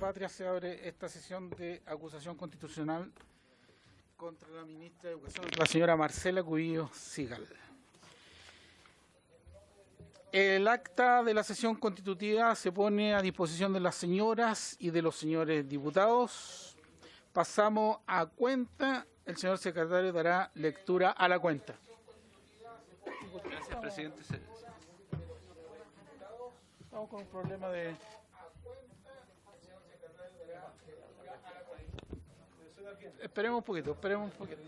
Patria se abre esta sesión de acusación constitucional contra la ministra de Educación, la señora Marcela Cubillos Sigal. El acta de la sesión constitutiva se pone a disposición de las señoras y de los señores diputados. Pasamos a cuenta. El señor secretario dará lectura a la cuenta. Gracias, presidente. Estamos con un problema de... Esperemos un poquito, esperemos un poquito.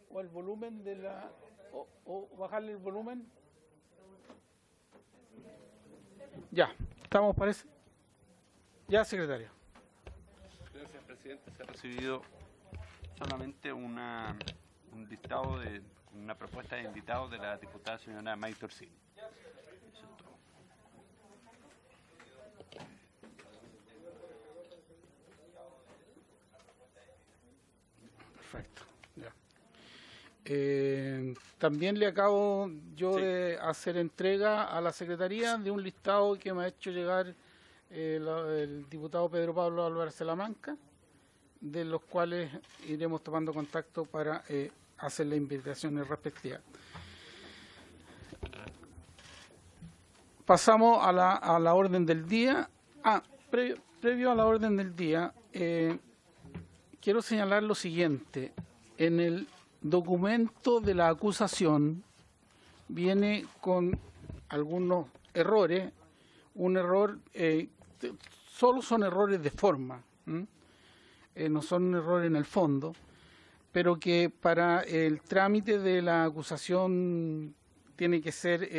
O el volumen de la... o bajarle el volumen. Ya, estamos, parece. Ya, secretario. Gracias, presidente. Se ha recibido solamente un listado de una propuesta de invitados de la diputada señora Maite Orsini. Eso es todo. Perfecto. Ya. También le acabo yo de hacer entrega a la Secretaría de un listado que me ha hecho llegar el diputado Pedro Pablo Álvarez Salamanca, de los cuales iremos tomando contacto para hacer las invitaciones respectivas. Pasamos a la orden del día. Previo a la orden del día, quiero señalar lo siguiente. En el documento de la acusación viene con algunos errores. Un error, solo son errores de forma, no son errores en el fondo, pero que para el trámite de la acusación tiene que ser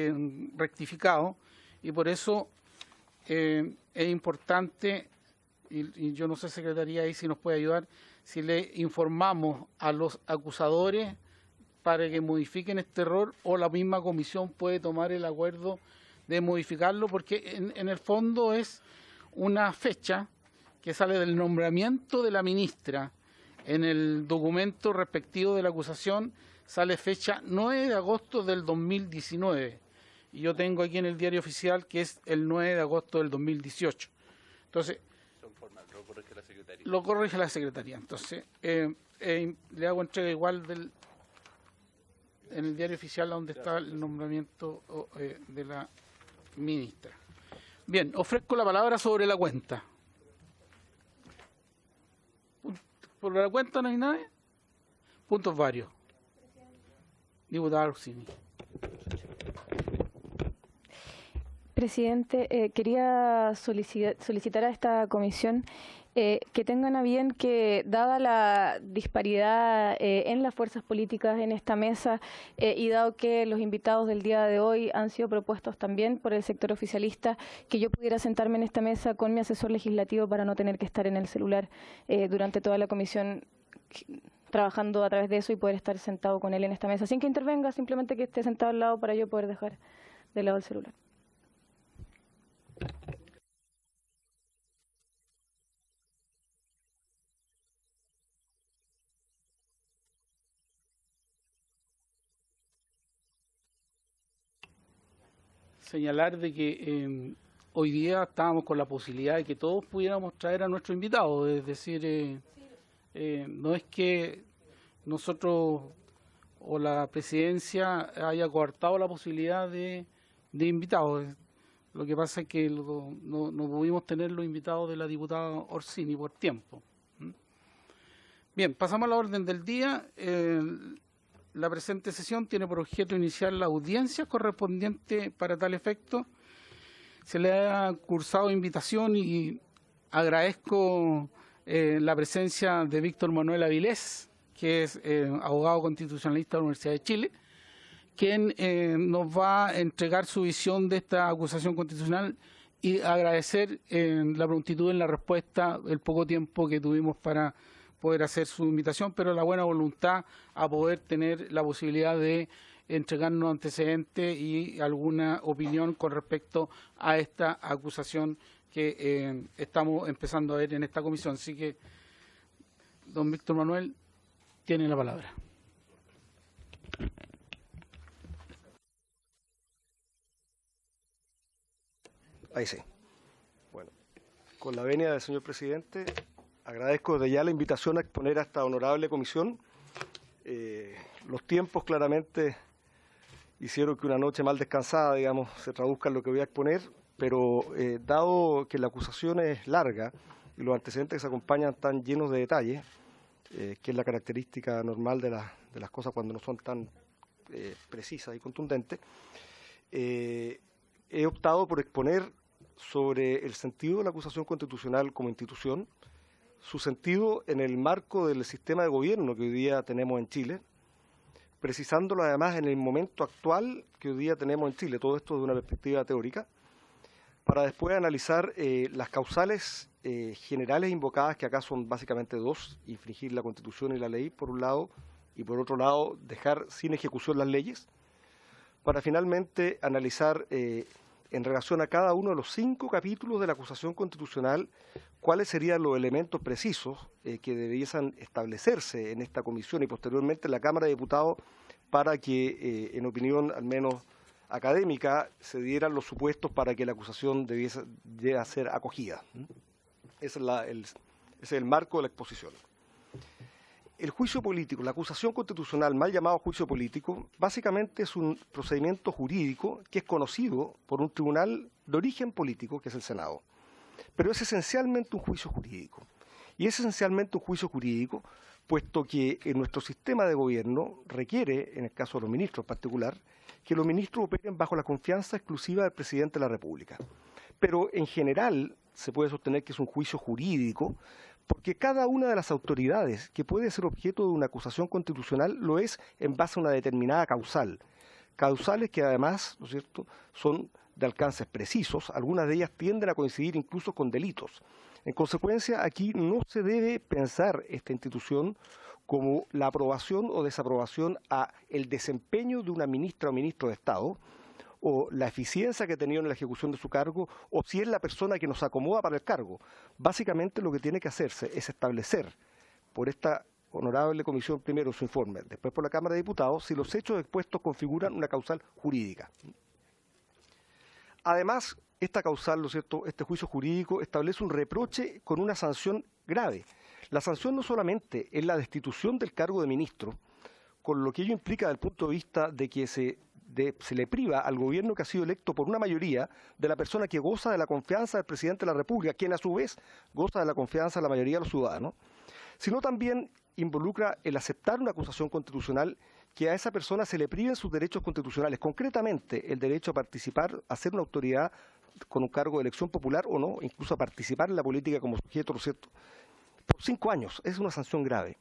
rectificado, y por eso es importante, y yo no sé, Secretaría, ahí si nos puede ayudar, si le informamos a los acusadores para que modifiquen este error, o la misma comisión puede tomar el acuerdo de modificarlo, porque en el fondo es una fecha que sale del nombramiento de la ministra. En el documento respectivo de la acusación sale fecha 9 de agosto del 2019. Y yo tengo aquí en el diario oficial que es el 9 de agosto del 2018. Entonces, Son formas, lo corrige la Secretaría. lo corrige la Secretaría. Entonces, le hago entrega igual en el diario oficial donde está el nombramiento de la ministra. Bien, ofrezco la palabra sobre la cuenta. ¿Por la cuenta no hay nadie? Puntos varios. Diputada Orsini. Presidente, quería solicitar a esta comisión que tengan a bien que, dada la disparidad en las fuerzas políticas en esta mesa y dado que los invitados del día de hoy han sido propuestos también por el sector oficialista, que yo pudiera sentarme en esta mesa con mi asesor legislativo para no tener que estar en el celular durante toda la comisión, trabajando a través de eso, y poder estar sentado con él en esta mesa sin que intervenga, simplemente que esté sentado al lado para yo poder dejar de lado el celular. Señalar de que hoy día estábamos con la posibilidad de que todos pudiéramos traer a nuestro invitado, es decir, no es que nosotros o la presidencia haya coartado la posibilidad de invitados. Lo que pasa es que no pudimos tener los invitados de la diputada Orsini por tiempo. Bien, pasamos a la orden del día. La presente sesión tiene por objeto iniciar la audiencia correspondiente para tal efecto. Se le ha cursado invitación y agradezco la presencia de Víctor Manuel Avilés, que es abogado constitucionalista de la Universidad de Chile, quien nos va a entregar su visión de esta acusación constitucional, y agradecer la prontitud en la respuesta, el poco tiempo que tuvimos para poder hacer su invitación, pero la buena voluntad a poder tener la posibilidad de entregarnos antecedentes y alguna opinión con respecto a esta acusación que estamos empezando a ver en esta comisión. Así que, don Víctor Manuel, tiene la palabra. Ahí sí. Bueno, con la venia del señor presidente, agradezco desde ya la invitación a exponer a esta honorable comisión. Los tiempos claramente hicieron que una noche mal descansada, digamos, se traduzca en lo que voy a exponer, pero dado que la acusación es larga y los antecedentes que se acompañan están llenos de detalles, que es la característica normal de las cosas cuando no son tan precisas y contundentes, he optado por exponer sobre el sentido de la acusación constitucional como institución, su sentido en el marco del sistema de gobierno que hoy día tenemos en Chile, precisándolo además en el momento actual que hoy día tenemos en Chile, todo esto desde una perspectiva teórica, para después analizar las causales generales invocadas, que acá son básicamente dos: infringir la Constitución y la ley, por un lado, y por otro lado, dejar sin ejecución las leyes, para finalmente analizar en relación a cada uno de los 5 capítulos de la acusación constitucional cuáles serían los elementos precisos que debiesen establecerse en esta comisión y posteriormente en la Cámara de Diputados para que, en opinión al menos académica, se dieran los supuestos para que la acusación debiese ser acogida. Ese es el marco de la exposición. El juicio político, la acusación constitucional, mal llamado juicio político, básicamente es un procedimiento jurídico que es conocido por un tribunal de origen político, que es el Senado. Pero es esencialmente un juicio jurídico. Y es esencialmente un juicio jurídico, puesto que en nuestro sistema de gobierno requiere, en el caso de los ministros en particular, que los ministros operen bajo la confianza exclusiva del presidente de la República. Pero en general se puede sostener que es un juicio jurídico, porque cada una de las autoridades que puede ser objeto de una acusación constitucional lo es en base a una determinada causal. Causales que además, ¿no es cierto?, son de alcances precisos, algunas de ellas tienden a coincidir incluso con delitos. En consecuencia, aquí no se debe pensar esta institución como la aprobación o desaprobación a el desempeño de una ministra o ministro de Estado, o la eficiencia que ha tenido en la ejecución de su cargo, o si es la persona que nos acomoda para el cargo. Básicamente lo que tiene que hacerse es establecer por esta honorable comisión, primero su informe, después por la Cámara de Diputados, si los hechos expuestos configuran una causal jurídica. Además, esta causal, ¿no es cierto?, este juicio jurídico establece un reproche con una sanción grave. La sanción no solamente es la destitución del cargo de ministro, con lo que ello implica desde el punto de vista de que se le priva al gobierno que ha sido electo por una mayoría de la persona que goza de la confianza del presidente de la República, quien a su vez goza de la confianza de la mayoría de los ciudadanos, sino también involucra el aceptar una acusación constitucional que a esa persona se le priven sus derechos constitucionales, concretamente el derecho a participar, a ser una autoridad con un cargo de elección popular o no, incluso a participar en la política como sujeto, ¿no es cierto?, por 5 años. Es una sanción grave.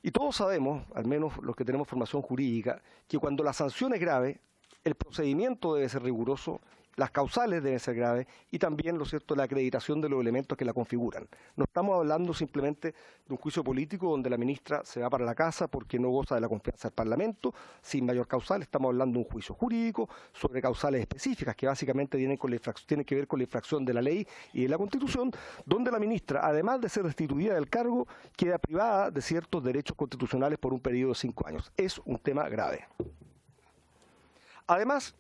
Y todos sabemos, al menos los que tenemos formación jurídica, que cuando la sanción es grave, el procedimiento debe ser riguroso, las causales deben ser graves y también, ¿lo cierto?, la acreditación de los elementos que la configuran. No estamos hablando simplemente de un juicio político donde la ministra se va para la casa porque no goza de la confianza del Parlamento, sin mayor causal. Estamos hablando de un juicio jurídico sobre causales específicas que básicamente tienen que ver con la infracción de la ley y de la Constitución, donde la ministra, además de ser destituida del cargo, queda privada de ciertos derechos constitucionales por un periodo de 5 años. Es un tema grave. Además,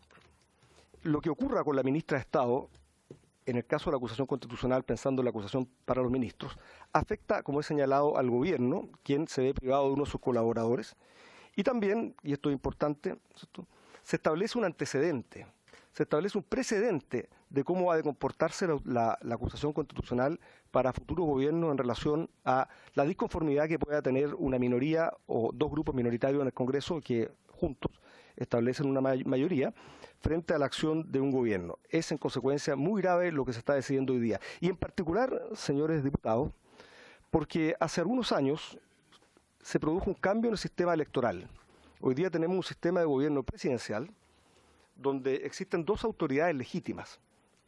lo que ocurra con la ministra de Estado, en el caso de la acusación constitucional, pensando en la acusación para los ministros, afecta, como he señalado, al gobierno, quien se ve privado de uno de sus colaboradores, y también, y esto es importante, ¿cierto?, se establece un antecedente, se establece un precedente de cómo ha de comportarse la acusación constitucional para futuros gobiernos en relación a la disconformidad que pueda tener una minoría o 2 grupos minoritarios en el Congreso que juntos establecen una mayoría frente a la acción de un gobierno. Es en consecuencia muy grave lo que se está decidiendo hoy día. Y en particular, señores diputados, porque hace algunos años se produjo un cambio en el sistema electoral. Hoy día tenemos un sistema de gobierno presidencial donde existen 2 autoridades legítimas.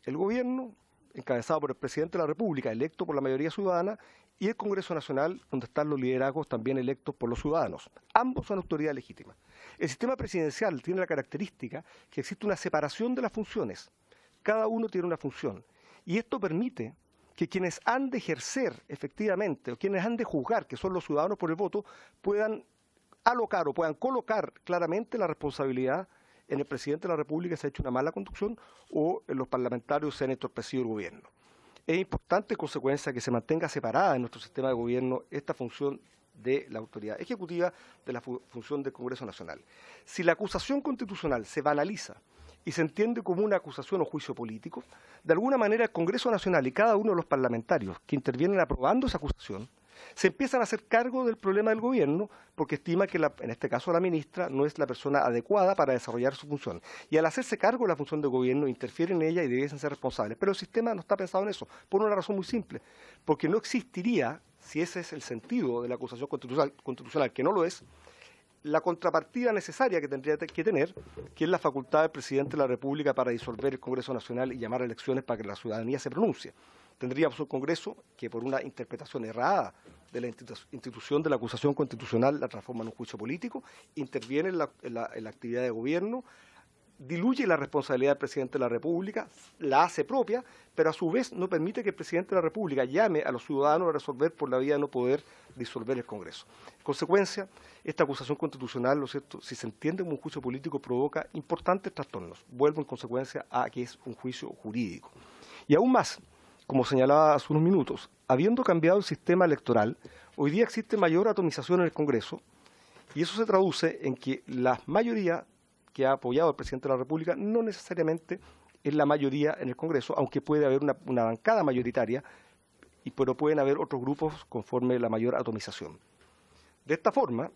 El gobierno, encabezado por el presidente de la República, electo por la mayoría ciudadana, y el Congreso Nacional, donde están los liderazgos también electos por los ciudadanos. Ambos son autoridades legítimas. El sistema presidencial tiene la característica que existe una separación de las funciones. Cada uno tiene una función. Y esto permite que quienes han de ejercer efectivamente, o quienes han de juzgar, que son los ciudadanos por el voto, puedan alocar o puedan colocar claramente la responsabilidad en el presidente de la República se ha hecho una mala conducción o en los parlamentarios se han entorpecido el gobierno. Es importante, en consecuencia, que se mantenga separada en nuestro sistema de gobierno esta función de la autoridad ejecutiva de la función del Congreso Nacional. Si la acusación constitucional se banaliza y se entiende como una acusación o juicio político, de alguna manera el Congreso Nacional y cada uno de los parlamentarios que intervienen aprobando esa acusación se empiezan a hacer cargo del problema del gobierno porque estima que, en este caso, la ministra no es la persona adecuada para desarrollar su función. Y al hacerse cargo de la función del gobierno, interfieren en ella y debiesen ser responsables. Pero el sistema no está pensado en eso, por una razón muy simple. Porque no existiría, si ese es el sentido de la acusación constitucional, que no lo es, la contrapartida necesaria que tendría que tener, que es la facultad del presidente de la República para disolver el Congreso Nacional y llamar a elecciones para que la ciudadanía se pronuncie. Tendríamos un Congreso que, por una interpretación errada de la institución de la acusación constitucional, la transforma en un juicio político, interviene en la actividad de gobierno, diluye la responsabilidad del presidente de la República, la hace propia, pero a su vez no permite que el presidente de la República llame a los ciudadanos a resolver por la vía de no poder disolver el Congreso. En consecuencia, esta acusación constitucional, ¿no es cierto?, si se entiende como un juicio político, provoca importantes trastornos. Vuelvo en consecuencia a que es un juicio jurídico. Y aún más, como señalaba hace unos minutos, habiendo cambiado el sistema electoral, hoy día existe mayor atomización en el Congreso y eso se traduce en que la mayoría que ha apoyado al presidente de la República no necesariamente es la mayoría en el Congreso, aunque puede haber una bancada mayoritaria, pero pueden haber otros grupos conforme la mayor atomización. De esta forma,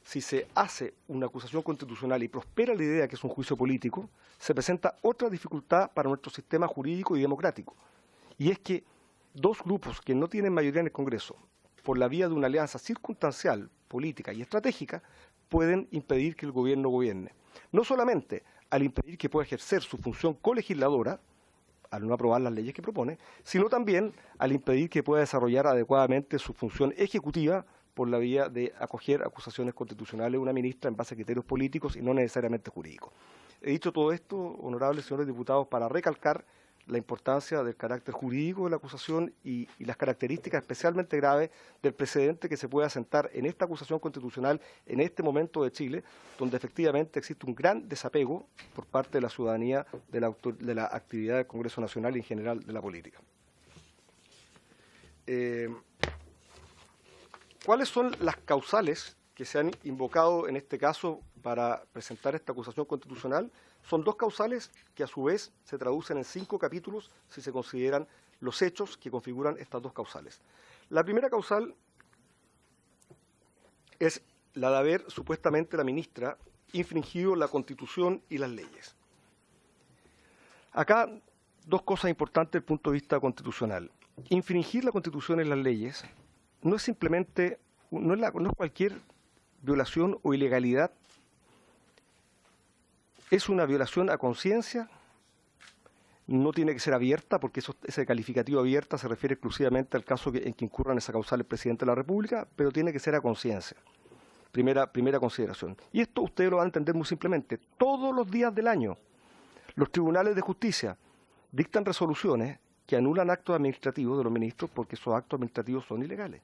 si se hace una acusación constitucional y prospera la idea que es un juicio político, se presenta otra dificultad para nuestro sistema jurídico y democrático. Y es que dos grupos que no tienen mayoría en el Congreso, por la vía de una alianza circunstancial, política y estratégica, pueden impedir que el gobierno gobierne. No solamente al impedir que pueda ejercer su función colegisladora, al no aprobar las leyes que propone, sino también al impedir que pueda desarrollar adecuadamente su función ejecutiva por la vía de acoger acusaciones constitucionales de una ministra en base a criterios políticos y no necesariamente jurídicos. He dicho todo esto, honorables señores diputados, para recalcar la importancia del carácter jurídico de la acusación y las características especialmente graves del precedente que se puede asentar en esta acusación constitucional en este momento de Chile, donde efectivamente existe un gran desapego por parte de la ciudadanía de la actividad del Congreso Nacional y en general de la política. ¿Cuáles son las causales que se han invocado en este caso para presentar esta acusación constitucional? Son dos causales que a su vez se traducen en 5 capítulos si se consideran los hechos que configuran estas dos causales. La primera causal es la de haber supuestamente la ministra infringido la Constitución y las leyes. Acá dos cosas importantes desde el punto de vista constitucional. Infringir la Constitución y las leyes no es simplemente, no es cualquier violación o ilegalidad. Es una violación a conciencia, no tiene que ser abierta, porque ese calificativo abierta se refiere exclusivamente al caso en que incurra en esa causal el presidente de la República, pero tiene que ser a conciencia. Primera consideración. Y esto ustedes lo van a entender muy simplemente. Todos los días del año, los tribunales de justicia dictan resoluciones que anulan actos administrativos de los ministros porque esos actos administrativos son ilegales.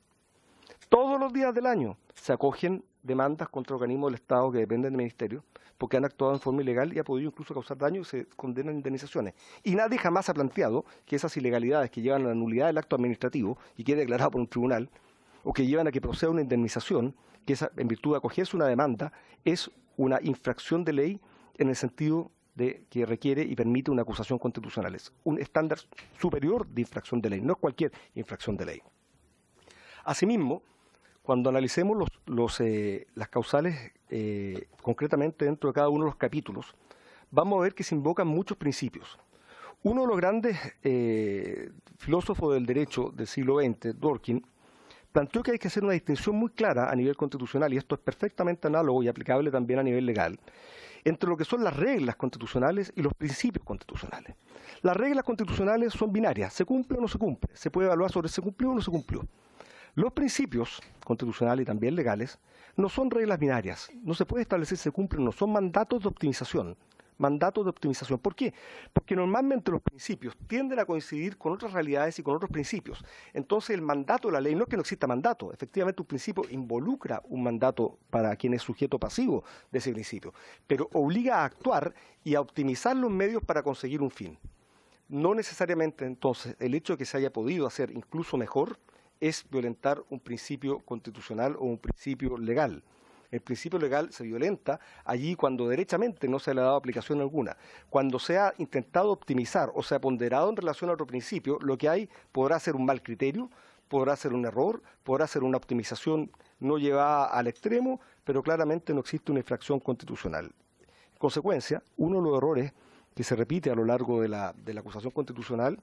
Todos los días del año se acogen demandas contra organismos del Estado que dependen del Ministerio porque han actuado en forma ilegal y ha podido incluso causar daño y se condenan indemnizaciones. Y nadie jamás ha planteado que esas ilegalidades que llevan a la nulidad del acto administrativo y quede declarado por un tribunal o que llevan a que proceda una indemnización, que en virtud de acogerse una demanda, es una infracción de ley en el sentido de que requiere y permite una acusación constitucional. Es un estándar superior de infracción de ley, no es cualquier infracción de ley. Asimismo, cuando analicemos las causales concretamente dentro de cada uno de los capítulos, vamos a ver que se invocan muchos principios. Uno de los grandes filósofos del derecho del siglo XX, Dworkin, planteó que hay que hacer una distinción muy clara a nivel constitucional, y esto es perfectamente análogo y aplicable también a nivel legal, entre lo que son las reglas constitucionales y los principios constitucionales. Las reglas constitucionales son binarias, se cumple o no se cumple, se puede evaluar sobre si se cumplió o no se cumplió. Los principios constitucionales y también legales no son reglas binarias, no se puede establecer si se cumplen o no, son mandatos de optimización, mandatos de optimización. ¿Por qué? Porque normalmente los principios tienden a coincidir con otras realidades y con otros principios. Entonces el mandato de la ley, no es que no exista mandato, efectivamente un principio involucra un mandato para quien es sujeto pasivo de ese principio, pero obliga a actuar y a optimizar los medios para conseguir un fin. No necesariamente entonces el hecho de que se haya podido hacer incluso mejor es violentar un principio constitucional o un principio legal. El principio legal se violenta allí cuando derechamente no se le ha dado aplicación alguna. Cuando se ha intentado optimizar o se ha ponderado en relación a otro principio, lo que hay podrá ser un mal criterio, podrá ser un error, podrá ser una optimización no llevada al extremo, pero claramente no existe una infracción constitucional. En consecuencia, uno de los errores que se repite a lo largo de la acusación constitucional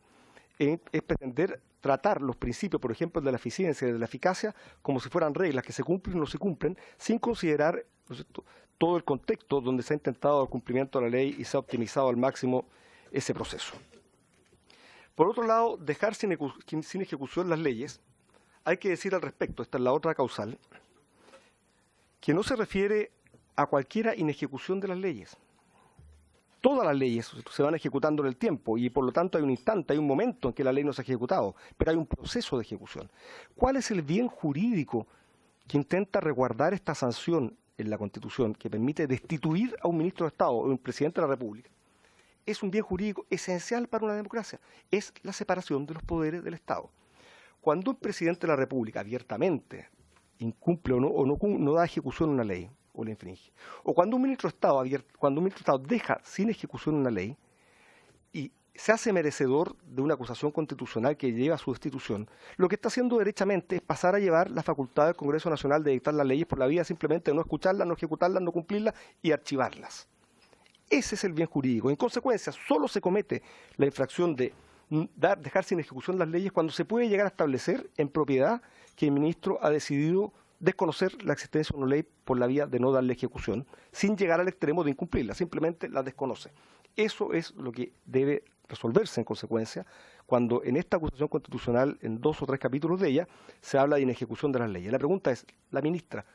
es pretender tratar los principios, por ejemplo, de la eficiencia y de la eficacia, como si fueran reglas que se cumplen o no se cumplen, sin considerar, ¿no es cierto?, todo el contexto donde se ha intentado el cumplimiento de la ley y se ha optimizado al máximo ese proceso. Por otro lado, dejar sin ejecución las leyes, hay que decir al respecto, esta es la otra causal, que no se refiere a cualquiera inejecución de las leyes. Todas las leyes se van ejecutando en el tiempo y por lo tanto hay un instante, hay un momento en que la ley no se ha ejecutado, pero hay un proceso de ejecución. ¿Cuál es el bien jurídico que intenta resguardar esta sanción en la Constitución que permite destituir a un ministro de Estado o a un presidente de la República? Es un bien jurídico esencial para una democracia, es la separación de los poderes del Estado. Cuando un presidente de la República abiertamente incumple o no da ejecución a una ley, o la infringe. O cuando un ministro de Estado deja sin ejecución una ley y se hace merecedor de una acusación constitucional que lleva a su destitución, lo que está haciendo derechamente es pasar a llevar la facultad del Congreso Nacional de dictar las leyes por la vía simplemente de no escucharlas, no ejecutarlas, no cumplirlas y archivarlas. Ese es el bien jurídico. En consecuencia, solo se comete la infracción de dejar sin ejecución las leyes cuando se puede llegar a establecer en propiedad que el ministro ha decidido desconocer la existencia de una ley por la vía de no darle ejecución, sin llegar al extremo de incumplirla, simplemente la desconoce. Eso es lo que debe resolverse en consecuencia cuando en esta acusación constitucional, en 2 o 3 capítulos de ella, se habla de inejecución de las leyes. La pregunta es, ¿la ministra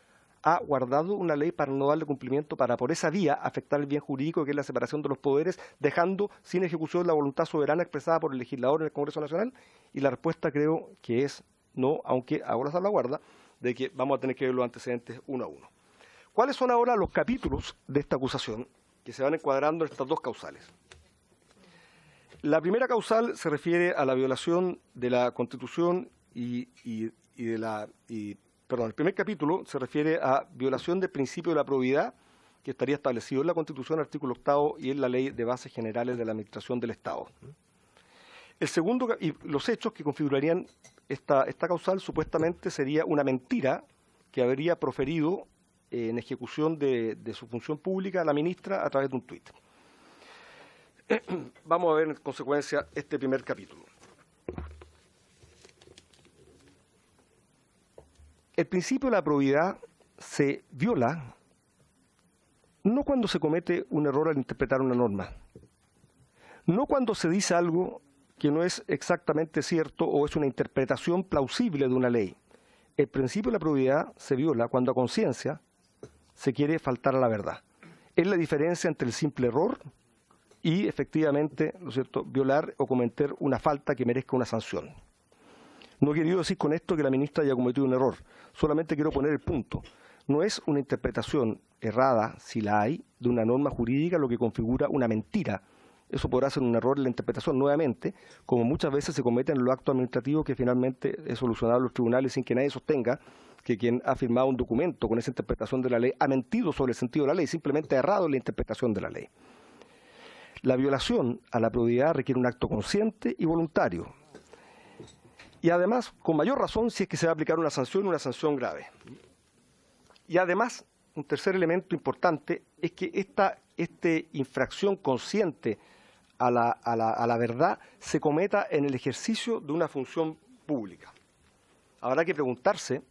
ha guardado una ley para no darle cumplimiento, para por esa vía afectar el bien jurídico que es la separación de los poderes, dejando sin ejecución la voluntad soberana expresada por el legislador en el Congreso Nacional? Y la respuesta creo que es no, aunque hago la salvaguarda de que vamos a tener que ver los antecedentes uno a uno. ¿Cuáles son ahora los capítulos de esta acusación que se van encuadrando en estas 2 causales? La primera causal se refiere a la violación de la Constitución el primer capítulo se refiere a violación del principio de la probidad que estaría establecido en la Constitución, artículo 8, y en la Ley de Bases Generales de la Administración del Estado. El segundo, y los hechos que configurarían esta causal supuestamente sería una mentira que habría proferido en ejecución de su función pública a la ministra a través de un tuit. Vamos a ver en consecuencia este primer capítulo. El principio de la probidad se viola no cuando se comete un error al interpretar una norma, no cuando se dice algo que no es exactamente cierto o es una interpretación plausible de una ley. El principio de la probidad se viola cuando a conciencia se quiere faltar a la verdad. Es la diferencia entre el simple error y efectivamente, ¿no es cierto?, violar o cometer una falta que merezca una sanción. No he querido decir con esto que la ministra haya cometido un error, solamente quiero poner el punto. No es una interpretación errada, si la hay, de una norma jurídica lo que configura una mentira. Eso podrá ser un error en la interpretación nuevamente, como muchas veces se cometen en los actos administrativos que finalmente es solucionado en los tribunales sin que nadie sostenga que quien ha firmado un documento con esa interpretación de la ley ha mentido sobre el sentido de la ley, simplemente ha errado en la interpretación de la ley. La violación a la probidad requiere un acto consciente y voluntario. Y además, con mayor razón, si es que se va a aplicar una sanción grave. Y además, un tercer elemento importante es que esta infracción consciente a la verdad se cometa en el ejercicio de una función pública. Habrá que preguntarse,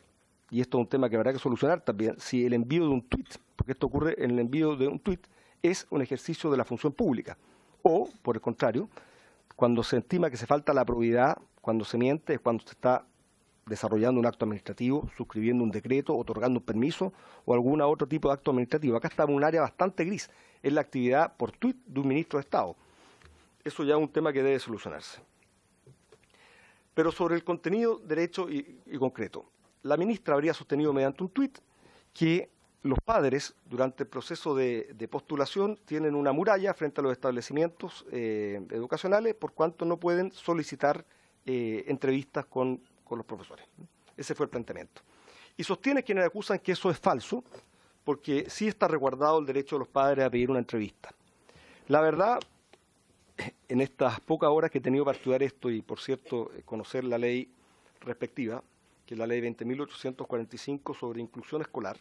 y esto es un tema que habrá que solucionar también, si el envío de un tuit, porque esto ocurre en el envío de un tuit, es un ejercicio de la función pública. O, por el contrario, cuando se estima que se falta la probidad, cuando se miente, es cuando se está desarrollando un acto administrativo, suscribiendo un decreto, otorgando un permiso o algún otro tipo de acto administrativo. Acá está en un área bastante gris, es la actividad por tuit de un ministro de Estado. Eso ya es un tema que debe solucionarse. Pero sobre el contenido, derecho y concreto, la ministra habría sostenido mediante un tuit que los padres, durante el proceso de postulación, tienen una muralla frente a los establecimientos educacionales, por cuanto no pueden solicitar entrevistas con los profesores. Ese fue el planteamiento. Y sostiene quienes acusan que eso es falso, porque sí está resguardado el derecho de los padres a pedir una entrevista. La verdad, en estas pocas horas que he tenido para estudiar esto y, por cierto, conocer la ley respectiva, que es la ley 20.845 sobre inclusión escolar,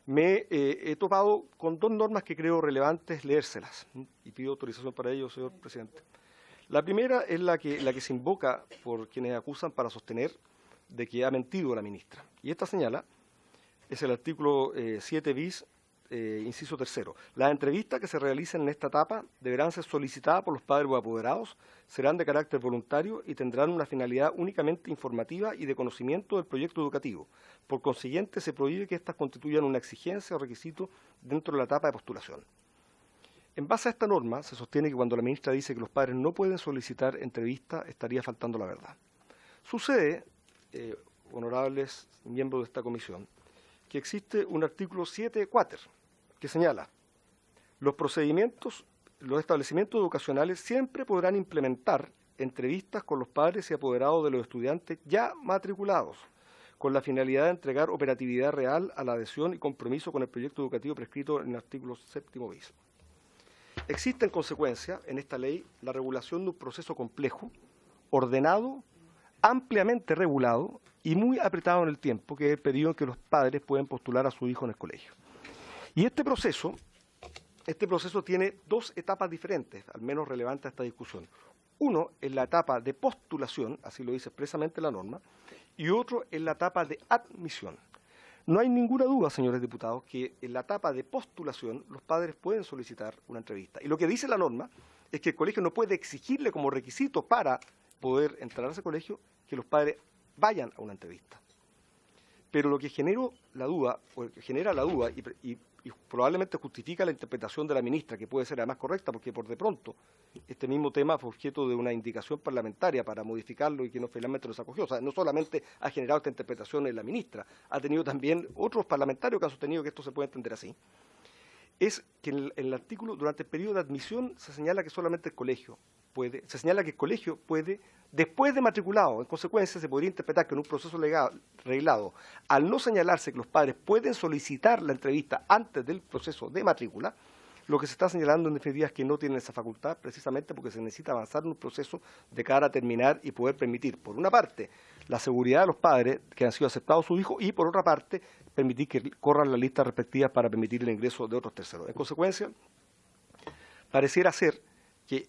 me he topado con dos normas que creo relevantes leérselas, y pido autorización para ello, señor presidente. La primera es la que se invoca por quienes acusan para sostener de que ha mentido la ministra. Y esta señala, es el artículo 7 bis, inciso tercero. Las entrevistas que se realicen en esta etapa deberán ser solicitadas por los padres o apoderados, serán de carácter voluntario y tendrán una finalidad únicamente informativa y de conocimiento del proyecto educativo. Por consiguiente, se prohíbe que éstas constituyan una exigencia o requisito dentro de la etapa de postulación. En base a esta norma, se sostiene que cuando la ministra dice que los padres no pueden solicitar entrevistas, estaría faltando la verdad. Sucede, honorables miembros de esta comisión, que existe un artículo 7 quater que señala: los establecimientos educacionales siempre podrán implementar entrevistas con los padres y apoderados de los estudiantes ya matriculados, con la finalidad de entregar operatividad real a la adhesión y compromiso con el proyecto educativo prescrito en el artículo 7 bis. Existe, en consecuencia, en esta ley, la regulación de un proceso complejo, ordenado, ampliamente regulado y muy apretado en el tiempo, que es el periodo en que los padres pueden postular a su hijo en el colegio. Y este proceso tiene dos etapas diferentes, al menos relevantes a esta discusión. Uno es la etapa de postulación, así lo dice expresamente la norma, y otro es la etapa de admisión. No hay ninguna duda, señores diputados, que en la etapa de postulación los padres pueden solicitar una entrevista. Y lo que dice la norma es que el colegio no puede exigirle como requisito para poder entrar a ese colegio que los padres vayan a una entrevista. Pero lo que genera la duda y probablemente justifica la interpretación de la ministra, que puede ser además correcta, porque por de pronto este mismo tema fue objeto de una indicación parlamentaria para modificarlo y que no finalmente nos acogió. O sea, no solamente ha generado esta interpretación en la ministra, ha tenido también otros parlamentarios que han sostenido que esto se puede entender así. Es que en el artículo, durante el periodo de admisión, se señala que solamente el colegio puede, después de matriculado, en consecuencia, se podría interpretar que en un proceso legal reglado, al no señalarse que los padres pueden solicitar la entrevista antes del proceso de matrícula, lo que se está señalando en definitiva es que no tienen esa facultad, precisamente porque se necesita avanzar en un proceso de cara a terminar y poder permitir, por una parte, la seguridad de los padres que han sido aceptados sus hijos y, por otra parte, permitir que corran las listas respectivas para permitir el ingreso de otros terceros. En consecuencia, pareciera ser que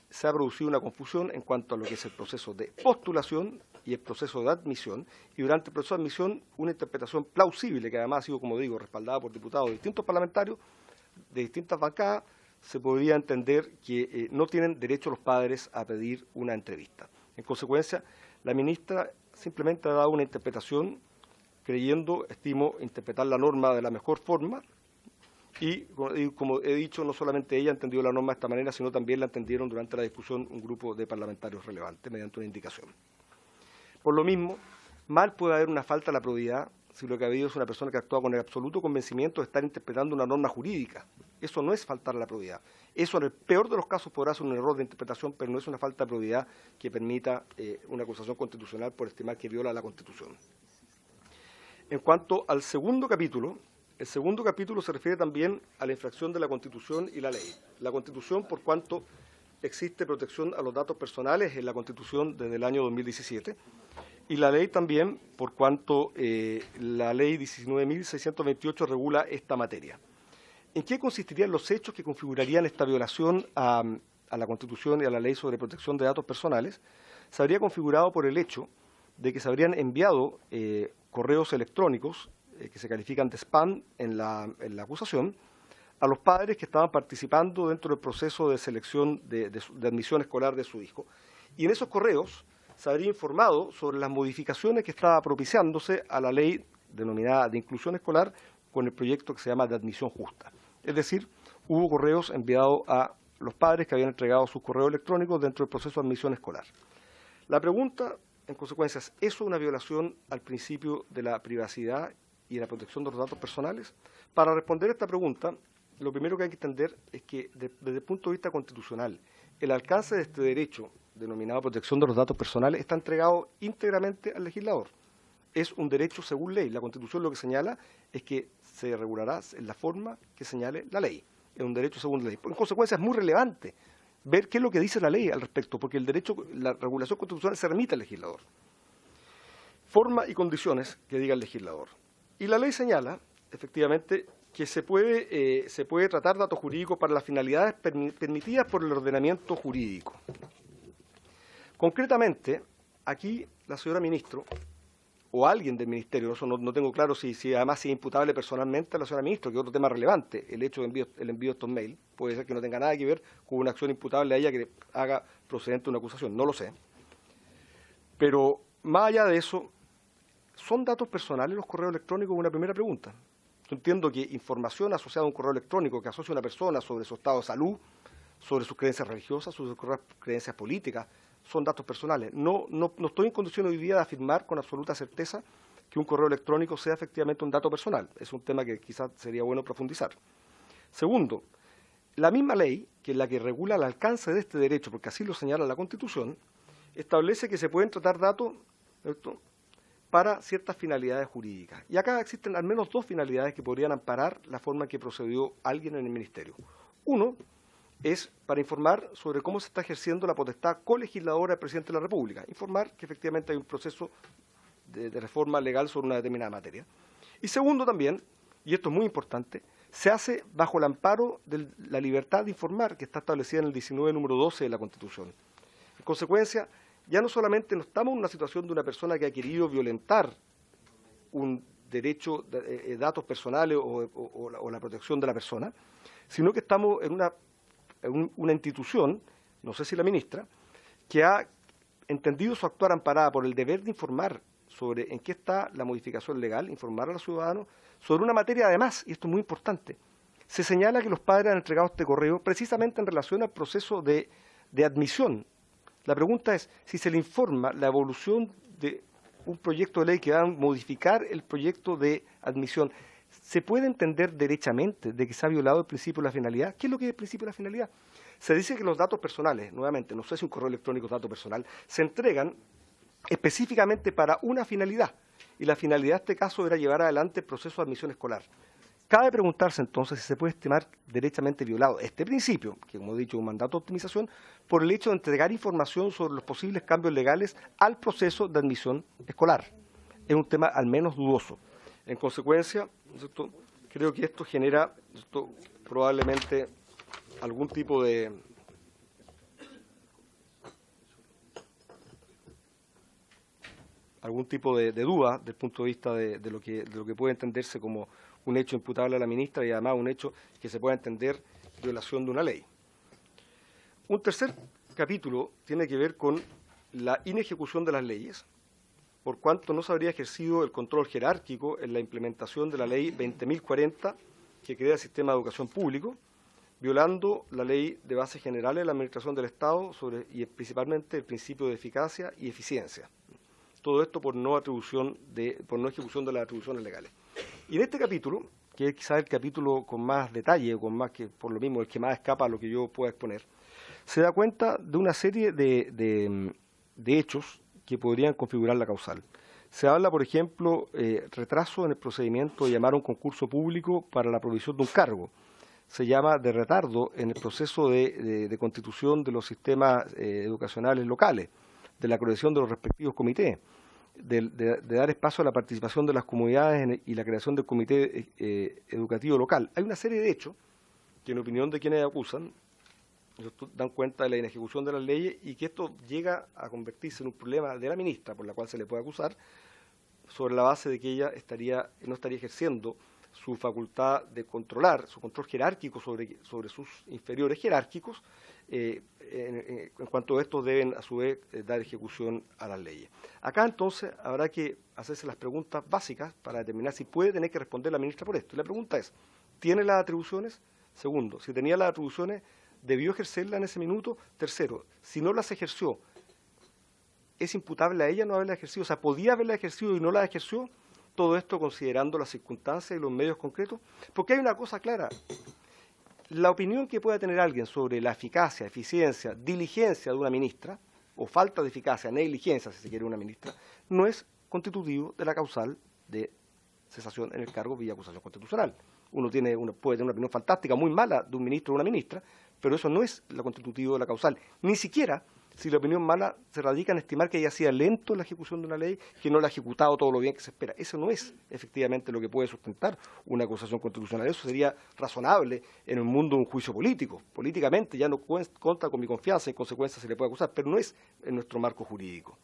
se ha producido una confusión en cuanto a lo que es el proceso de postulación y el proceso de admisión, y durante el proceso de admisión una interpretación plausible, que además ha sido, como digo, respaldada por diputados de distintos parlamentarios, de distintas bancadas, se podría entender que no tienen derecho los padres a pedir una entrevista. En consecuencia, la ministra simplemente ha dado una interpretación creyendo, estimo, interpretar la norma de la mejor forma, y como he dicho, no solamente ella entendió la norma de esta manera, sino también la entendieron durante la discusión un grupo de parlamentarios relevantes mediante una indicación. Por lo mismo, mal puede haber una falta a la probidad si lo que ha habido es una persona que actúa con el absoluto convencimiento de estar interpretando una norma jurídica. Eso no es faltar a la probidad. Eso, en el peor de los casos, podrá ser un error de interpretación, pero no es una falta de probidad que permita una acusación constitucional por estimar que viola la Constitución. En cuanto al segundo capítulo, el segundo capítulo se refiere también a la infracción de la Constitución y la ley. La Constitución, por cuanto existe protección a los datos personales en la Constitución desde el año 2017, y la ley también, por cuanto la ley 19.628 regula esta materia. ¿En qué consistirían los hechos que configurarían esta violación a la Constitución y a la ley sobre protección de datos personales? Se habría configurado por el hecho de que se habrían enviado correos electrónicos que se califican de spam en la acusación, a los padres que estaban participando dentro del proceso de selección de admisión escolar de su hijo. Y en esos correos se habría informado sobre las modificaciones que estaba propiciándose a la ley denominada de inclusión escolar con el proyecto que se llama de admisión justa. Es decir, hubo correos enviados a los padres que habían entregado sus correos electrónicos dentro del proceso de admisión escolar. La pregunta, en consecuencia, ¿es eso una violación al principio de la privacidad y de la protección de los datos personales? Para responder a esta pregunta, lo primero que hay que entender es que, desde el punto de vista constitucional, el alcance de este derecho, denominado protección de los datos personales, está entregado íntegramente al legislador. Es un derecho según ley. La Constitución lo que señala es que se regulará en la forma que señale la ley. Es un derecho según ley. En consecuencia, es muy relevante ver qué es lo que dice la ley al respecto, porque el derecho, la regulación constitucional se remite al legislador. Forma y condiciones que diga el legislador. Y la ley señala, efectivamente, que se puede tratar datos jurídicos para las finalidades permitidas por el ordenamiento jurídico. Concretamente, aquí la señora ministro, o alguien del ministerio, eso no tengo claro si además es imputable personalmente a la señora ministra, que es otro tema relevante, el hecho de el envío de estos mails, puede ser que no tenga nada que ver con una acción imputable a ella que haga procedente una acusación, no lo sé. Pero más allá de eso, ¿son datos personales los correos electrónicos? Una primera pregunta. Yo entiendo que información asociada a un correo electrónico que asocia a una persona sobre su estado de salud, sobre sus creencias religiosas, sobre sus creencias políticas, son datos personales. No estoy en condición hoy día de afirmar con absoluta certeza que un correo electrónico sea efectivamente un dato personal. Es un tema que quizás sería bueno profundizar. Segundo, la misma ley, que es la que regula el alcance de este derecho, porque así lo señala la Constitución, establece que se pueden tratar datos, ¿cierto?, para ciertas finalidades jurídicas. Y acá existen al menos dos finalidades que podrían amparar la forma en que procedió alguien en el Ministerio. Uno es para informar sobre cómo se está ejerciendo la potestad colegisladora del Presidente de la República, informar que efectivamente hay un proceso de reforma legal sobre una determinada materia. Y segundo también, y esto es muy importante, se hace bajo el amparo de la libertad de informar que está establecida en el 19, número 12 de la Constitución. En consecuencia, ya no solamente no estamos en una situación de una persona que ha querido violentar un derecho de datos personales o la protección de la persona, sino que estamos en una institución, no sé si la ministra, que ha entendido su actuar amparada por el deber de informar sobre en qué está la modificación legal, informar a los ciudadanos sobre una materia además, y esto es muy importante, se señala que los padres han entregado este correo precisamente en relación al proceso de admisión. La pregunta es si se le informa la evolución de un proyecto de ley que va a modificar el proyecto de admisión. ¿Se puede entender derechamente de que se ha violado el principio de la finalidad? ¿Qué es lo que es el principio de la finalidad? Se dice que los datos personales, nuevamente, no sé si un correo electrónico es dato personal, se entregan específicamente para una finalidad. Y la finalidad de este caso era llevar adelante el proceso de admisión escolar. Cabe preguntarse entonces si se puede estimar derechamente violado este principio, que como he dicho es un mandato de optimización, por el hecho de entregar información sobre los posibles cambios legales al proceso de admisión escolar. Es un tema al menos dudoso. En consecuencia, ¿cierto?, creo que esto genera, ¿cierto?, probablemente algún tipo de duda desde el punto de vista de lo que puede entenderse como un hecho imputable a la ministra y además un hecho que se pueda entender violación de una ley. Un tercer capítulo tiene que ver con la inejecución de las leyes, por cuanto no se habría ejercido el control jerárquico en la implementación de la ley 20.040, que crea el sistema de educación público, violando la ley de bases generales de la Administración del Estado y principalmente el principio de eficacia y eficiencia. Todo esto por no ejecución de las atribuciones legales. Y en este capítulo, que es quizás el capítulo con más detalle, con más que por lo mismo el que más escapa a lo que yo pueda exponer, se da cuenta de una serie de hechos que podrían configurar la causal. Se habla, por ejemplo, retraso en el procedimiento de llamar a un concurso público para la provisión de un cargo. Se llama de retardo en el proceso de constitución de los sistemas educacionales locales, de la creación de los respectivos comités, de dar espacio a la participación de las comunidades y la creación del comité educativo local. Hay una serie de hechos que, en opinión de quienes acusan, dan cuenta de la inejecución de las leyes y que esto llega a convertirse en un problema de la ministra, por la cual se le puede acusar, sobre la base de que ella no estaría ejerciendo su facultad de controlar, su control jerárquico sobre sus inferiores jerárquicos, en cuanto a estos deben a su vez dar ejecución a las leyes. Acá entonces habrá que hacerse las preguntas básicas para determinar si puede tener que responder la ministra por esto. Y la pregunta es, ¿tiene las atribuciones? Segundo, si tenía las atribuciones, ¿debió ejercerlas en ese minuto? Tercero, si no las ejerció, ¿es imputable a ella no haberlas ejercido? O sea, ¿podía haberlas ejercido y no las ejerció? Todo esto considerando las circunstancias y los medios concretos. Porque hay una cosa clara. La opinión que pueda tener alguien sobre la eficacia, eficiencia, diligencia de una ministra, o falta de eficacia, negligencia, si se quiere, una ministra, no es constitutivo de la causal de cesación en el cargo vía acusación constitucional. Uno puede tener una opinión fantástica, muy mala de un ministro o una ministra, pero eso no es lo constitutivo de la causal. Ni siquiera si la opinión mala se radica en estimar que haya sido lento en la ejecución de una ley, que no la ha ejecutado todo lo bien que se espera. Eso no es efectivamente lo que puede sustentar una acusación constitucional. Eso sería razonable en el mundo de un juicio político. Políticamente ya no cuenta con mi confianza y en consecuencia se le puede acusar, pero no es en nuestro marco jurídico.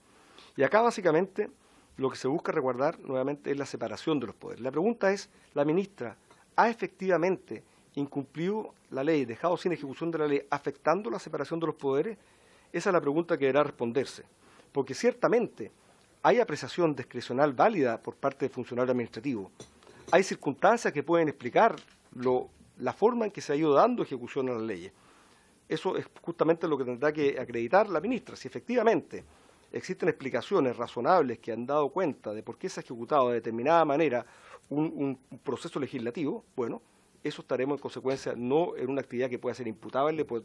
Y acá básicamente lo que se busca resguardar nuevamente es la separación de los poderes. La pregunta es, ¿la ministra ha efectivamente incumplido la ley, dejado sin ejecución de la ley, afectando la separación de los poderes? Esa es la pregunta que deberá responderse, porque ciertamente hay apreciación discrecional válida por parte del funcionario administrativo. Hay circunstancias que pueden explicar la forma en que se ha ido dando ejecución a las leyes. Eso es justamente lo que tendrá que acreditar la ministra. Si efectivamente existen explicaciones razonables que han dado cuenta de por qué se ha ejecutado de determinada manera un proceso legislativo, bueno, eso estaremos en consecuencia no en una actividad que pueda ser imputable por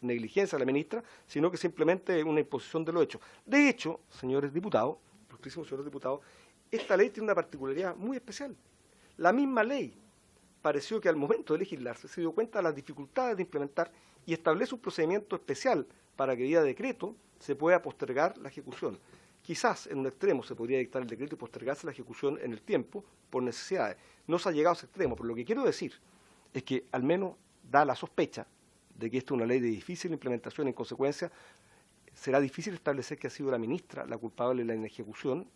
negligencia a la ministra, sino que simplemente una imposición de los hechos. De hecho, señores diputados, ilustrísimos señores diputados, esta ley tiene una particularidad muy especial. La misma ley pareció que al momento de legislarse se dio cuenta de las dificultades de implementar y establece un procedimiento especial para que vía decreto se pueda postergar la ejecución. Quizás en un extremo se podría dictar el decreto y postergarse la ejecución en el tiempo por necesidades. No se ha llegado a ese extremo, pero lo que quiero decir es que al menos da la sospecha de que esta es una ley de difícil implementación y en consecuencia será difícil establecer que ha sido la ministra la culpable de la inejecución,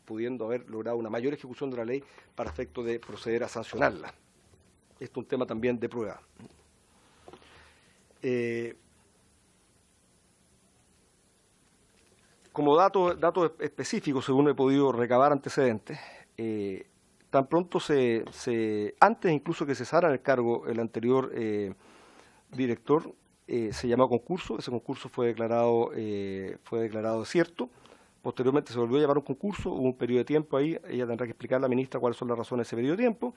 pudiendo haber logrado una mayor ejecución de la ley para efecto de proceder a sancionarla. Esto es un tema también de prueba. Como datos específicos, según he podido recabar antecedentes, tan pronto antes incluso que cesara en el cargo el anterior director, se llamó a concurso. Ese concurso fue declarado desierto. Posteriormente se volvió a llamar un concurso, hubo un periodo de tiempo ahí, ella tendrá que explicar a la ministra cuáles son las razones de ese periodo de tiempo.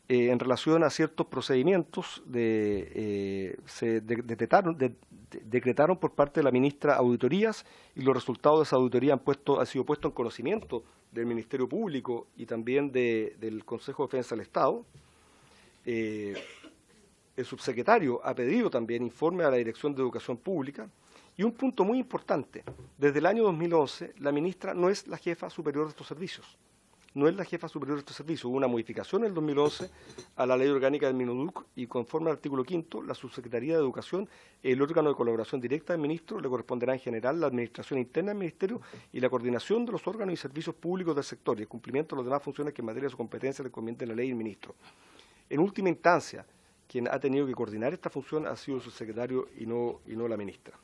En relación a ciertos procedimientos, se decretaron por parte de la ministra auditorías y los resultados de esa auditoría han sido puestos en conocimiento del Ministerio Público y también del Consejo de Defensa del Estado. El subsecretario ha pedido también informe a la Dirección de Educación Pública. Y un punto muy importante, desde el año 2011 la ministra no es la jefa superior de estos servicios. No es la jefa superior de estos servicios. Hubo una modificación en el 2011 a la ley orgánica del Minuduc y conforme al artículo 5, la Subsecretaría de Educación, el órgano de colaboración directa del ministro, le corresponderá en general la administración interna del ministerio y la coordinación de los órganos y servicios públicos del sector y el cumplimiento de las demás funciones que en materia de su competencia le conviene la ley y el ministro. En última instancia, quien ha tenido que coordinar esta función ha sido el subsecretario y no la ministra.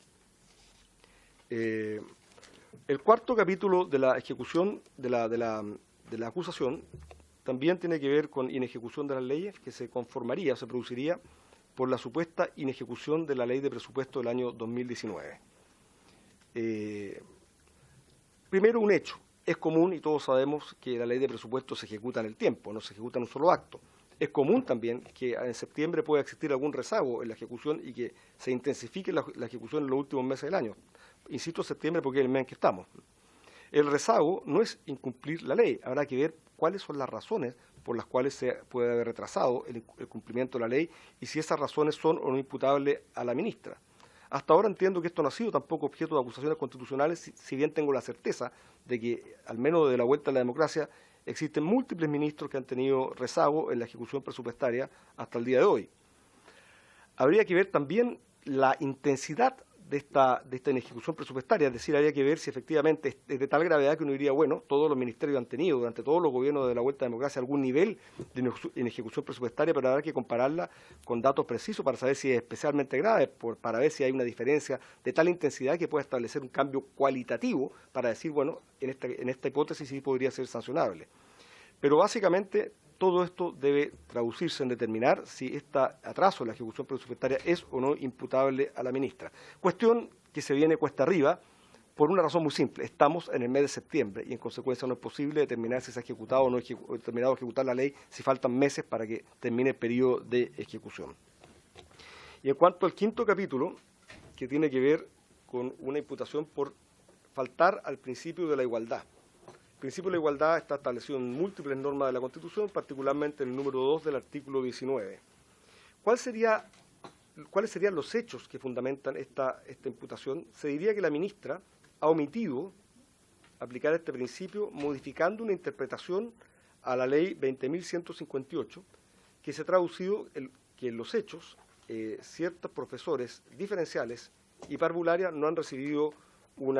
El cuarto capítulo de la ejecución de la acusación también tiene que ver con inejecución de las leyes que se produciría por la supuesta inejecución de la ley de presupuesto del año 2019. Primero, un hecho. Es común, y todos sabemos, que la ley de presupuesto se ejecuta en el tiempo, no se ejecuta en un solo acto. Es común también que en septiembre pueda existir algún rezago en la ejecución y que se intensifique la ejecución en los últimos meses del año. Insisto, septiembre porque es el mes en que estamos. El rezago no es incumplir la ley, habrá que ver cuáles son las razones por las cuales se puede haber retrasado el cumplimiento de la ley y si esas razones son o no imputables a la ministra. Hasta ahora entiendo que esto no ha sido tampoco objeto de acusaciones constitucionales, si bien tengo la certeza de que, al menos desde la vuelta a la democracia, existen múltiples ministros que han tenido rezago en la ejecución presupuestaria hasta el día de hoy. Habría que ver también la intensidad de esta inejecución presupuestaria, es decir, habría que ver si efectivamente es de tal gravedad que uno diría, bueno, todos los ministerios han tenido durante todos los gobiernos de la Vuelta a la Democracia algún nivel de inejecución presupuestaria, pero habrá que compararla con datos precisos para saber si es especialmente grave, para ver si hay una diferencia de tal intensidad que pueda establecer un cambio cualitativo para decir, bueno, en esta hipótesis sí podría ser sancionable. Pero básicamente todo esto debe traducirse en determinar si este atraso en la ejecución presupuestaria es o no imputable a la ministra. Cuestión que se viene cuesta arriba por una razón muy simple. Estamos en el mes de septiembre y en consecuencia no es posible determinar si se ha ejecutado o no terminado de ejecutar la ley si faltan meses para que termine el periodo de ejecución. Y en cuanto al quinto capítulo, que tiene que ver con una imputación por faltar al principio de la igualdad. El principio de la igualdad está establecido en múltiples normas de la Constitución, particularmente en el número 2 del artículo 19. ¿Cuáles serían los hechos que fundamentan esta imputación? Se diría que la ministra ha omitido aplicar este principio modificando una interpretación a la ley 20.158, que se ha traducido que en los hechos ciertos profesores diferenciales y parvularias no han recibido un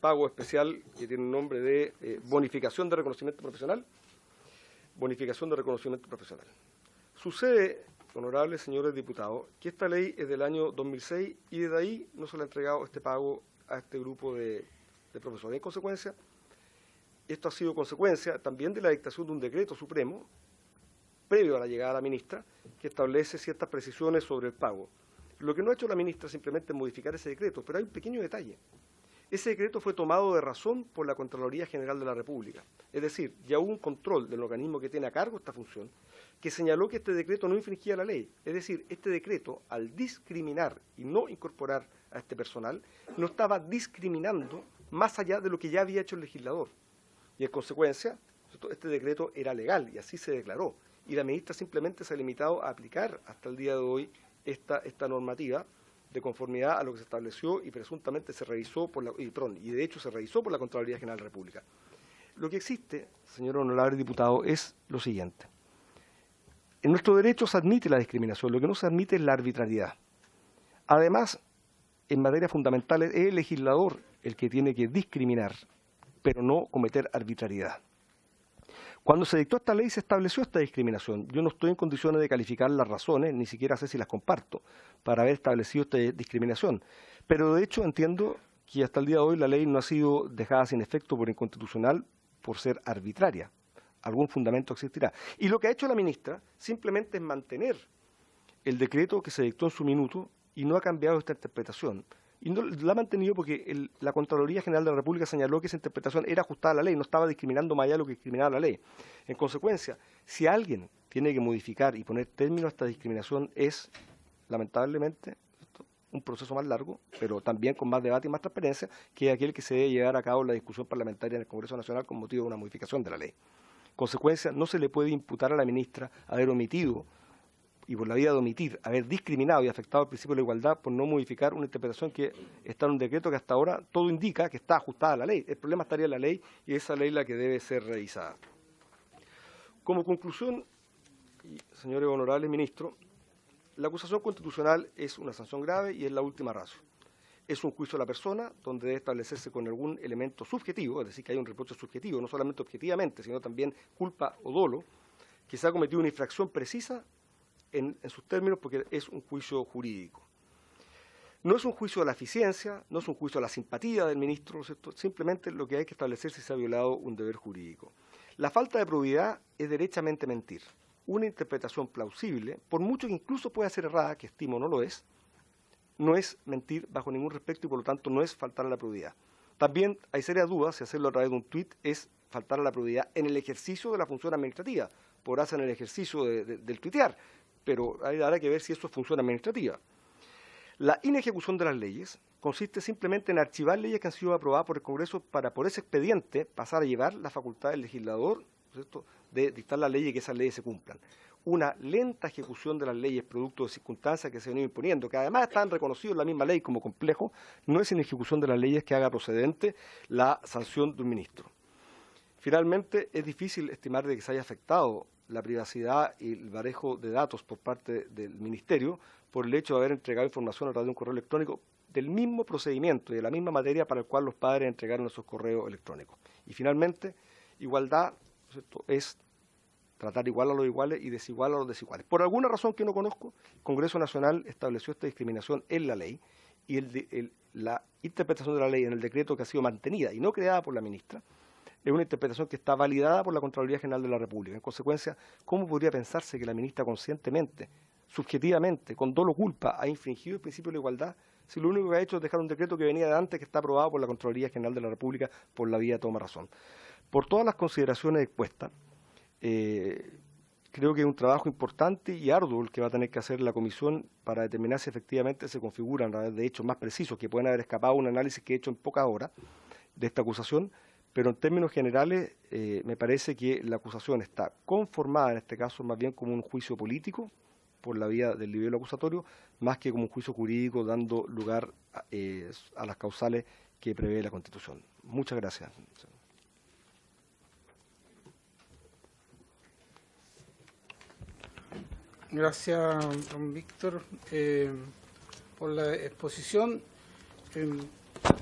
pago especial que tiene un nombre de bonificación de reconocimiento profesional. Bonificación de reconocimiento profesional. Sucede, honorables señores diputados, que esta ley es del año 2006 y desde ahí no se le ha entregado este pago a este grupo de profesores. En consecuencia, esto ha sido consecuencia también de la dictación de un decreto supremo, previo a la llegada de la ministra, que establece ciertas precisiones sobre el pago. Lo que no ha hecho la ministra es simplemente modificar ese decreto, pero hay un pequeño detalle. Ese decreto fue tomado de razón por la Contraloría General de la República. Es decir, ya hubo un control del organismo que tiene a cargo esta función, que señaló que este decreto no infringía la ley. Es decir, este decreto, al discriminar y no incorporar a este personal, no estaba discriminando más allá de lo que ya había hecho el legislador. Y en consecuencia, este decreto era legal y así se declaró. Y la ministra simplemente se ha limitado a aplicar hasta el día de hoy esta normativa de conformidad a lo que se estableció y presuntamente se revisó y de hecho se revisó por la Contraloría General de la República. Lo que existe, señor honorable diputado, es lo siguiente. En nuestro derecho se admite la discriminación, lo que no se admite es la arbitrariedad. Además, en materia fundamental es el legislador el que tiene que discriminar, pero no cometer arbitrariedad. Cuando se dictó esta ley se estableció esta discriminación. Yo no estoy en condiciones de calificar las razones, ni siquiera sé si las comparto, para haber establecido esta discriminación. Pero de hecho entiendo que hasta el día de hoy la ley no ha sido dejada sin efecto por inconstitucional por ser arbitraria. Algún fundamento existirá. Y lo que ha hecho la ministra simplemente es mantener el decreto que se dictó en su minuto y no ha cambiado esta interpretación. Y no la ha mantenido porque la Contraloría General de la República señaló que esa interpretación era ajustada a la ley, no estaba discriminando más allá de lo que discriminaba la ley. En consecuencia, si alguien tiene que modificar y poner término a esta discriminación es, lamentablemente, un proceso más largo, pero también con más debate y más transparencia, que es aquel que se debe llevar a cabo en la discusión parlamentaria en el Congreso Nacional con motivo de una modificación de la ley. En consecuencia, no se le puede imputar a la ministra haber omitido y por la vía de omitir, haber discriminado y afectado el principio de la igualdad por no modificar una interpretación que está en un decreto que hasta ahora todo indica que está ajustada a la ley. El problema estaría en la ley y esa ley la que debe ser revisada. Como conclusión, señores honorables ministros, la acusación constitucional es una sanción grave y es la última ratio. Es un juicio a la persona donde debe establecerse con algún elemento subjetivo, es decir, que hay un reproche subjetivo, no solamente objetivamente, sino también culpa o dolo, que se ha cometido una infracción precisa en sus términos porque es un juicio jurídico. No es un juicio de la eficiencia, no es un juicio de la simpatía del ministro, ¿cierto? Simplemente lo que hay que establecer si se ha violado un deber jurídico. La falta de probidad es derechamente mentir. Una interpretación plausible, por mucho que incluso pueda ser errada, que estimo no es mentir bajo ningún respecto y por lo tanto no es faltar a la probidad. También hay serias dudas si hacerlo a través de un tuit es faltar a la probidad en el ejercicio de la función administrativa. Podrá ser en el ejercicio del tuitear, pero habrá que ver si eso es función administrativa. La inejecución de las leyes consiste simplemente en archivar leyes que han sido aprobadas por el Congreso para por ese expediente pasar a llevar la facultad del legislador, ¿cierto?, de dictar las leyes y que esas leyes se cumplan. Una lenta ejecución de las leyes producto de circunstancias que se han ido imponiendo, que además están reconocidos en la misma ley como complejo, no es inejecución de las leyes que haga procedente la sanción de un ministro. Finalmente, es difícil estimar de que se haya afectado la privacidad y el manejo de datos por parte del Ministerio por el hecho de haber entregado información a través de un correo electrónico del mismo procedimiento y de la misma materia para el cual los padres entregaron esos correos electrónicos. Y finalmente, igualdad, ¿cierto?, es tratar igual a los iguales y desigual a los desiguales. Por alguna razón que no conozco, el Congreso Nacional estableció esta discriminación en la ley y la interpretación de la ley en el decreto que ha sido mantenida y no creada por la ministra es una interpretación que está validada por la Contraloría General de la República. En consecuencia, ¿cómo podría pensarse que la ministra conscientemente, subjetivamente, con dolo culpa, ha infringido el principio de la igualdad si lo único que ha hecho es dejar un decreto que venía de antes, que está aprobado por la Contraloría General de la República por la vía de toma razón? Por todas las consideraciones expuestas, creo que es un trabajo importante y arduo el que va a tener que hacer la comisión para determinar si efectivamente se configuran de hechos más precisos que pueden haber escapado a un análisis que he hecho en pocas horas de esta acusación, pero en términos generales me parece que la acusación está conformada en este caso más bien como un juicio político por la vía del libelo acusatorio, más que como un juicio jurídico dando lugar a las causales que prevé la Constitución. Muchas gracias. Gracias, don Víctor, por la exposición.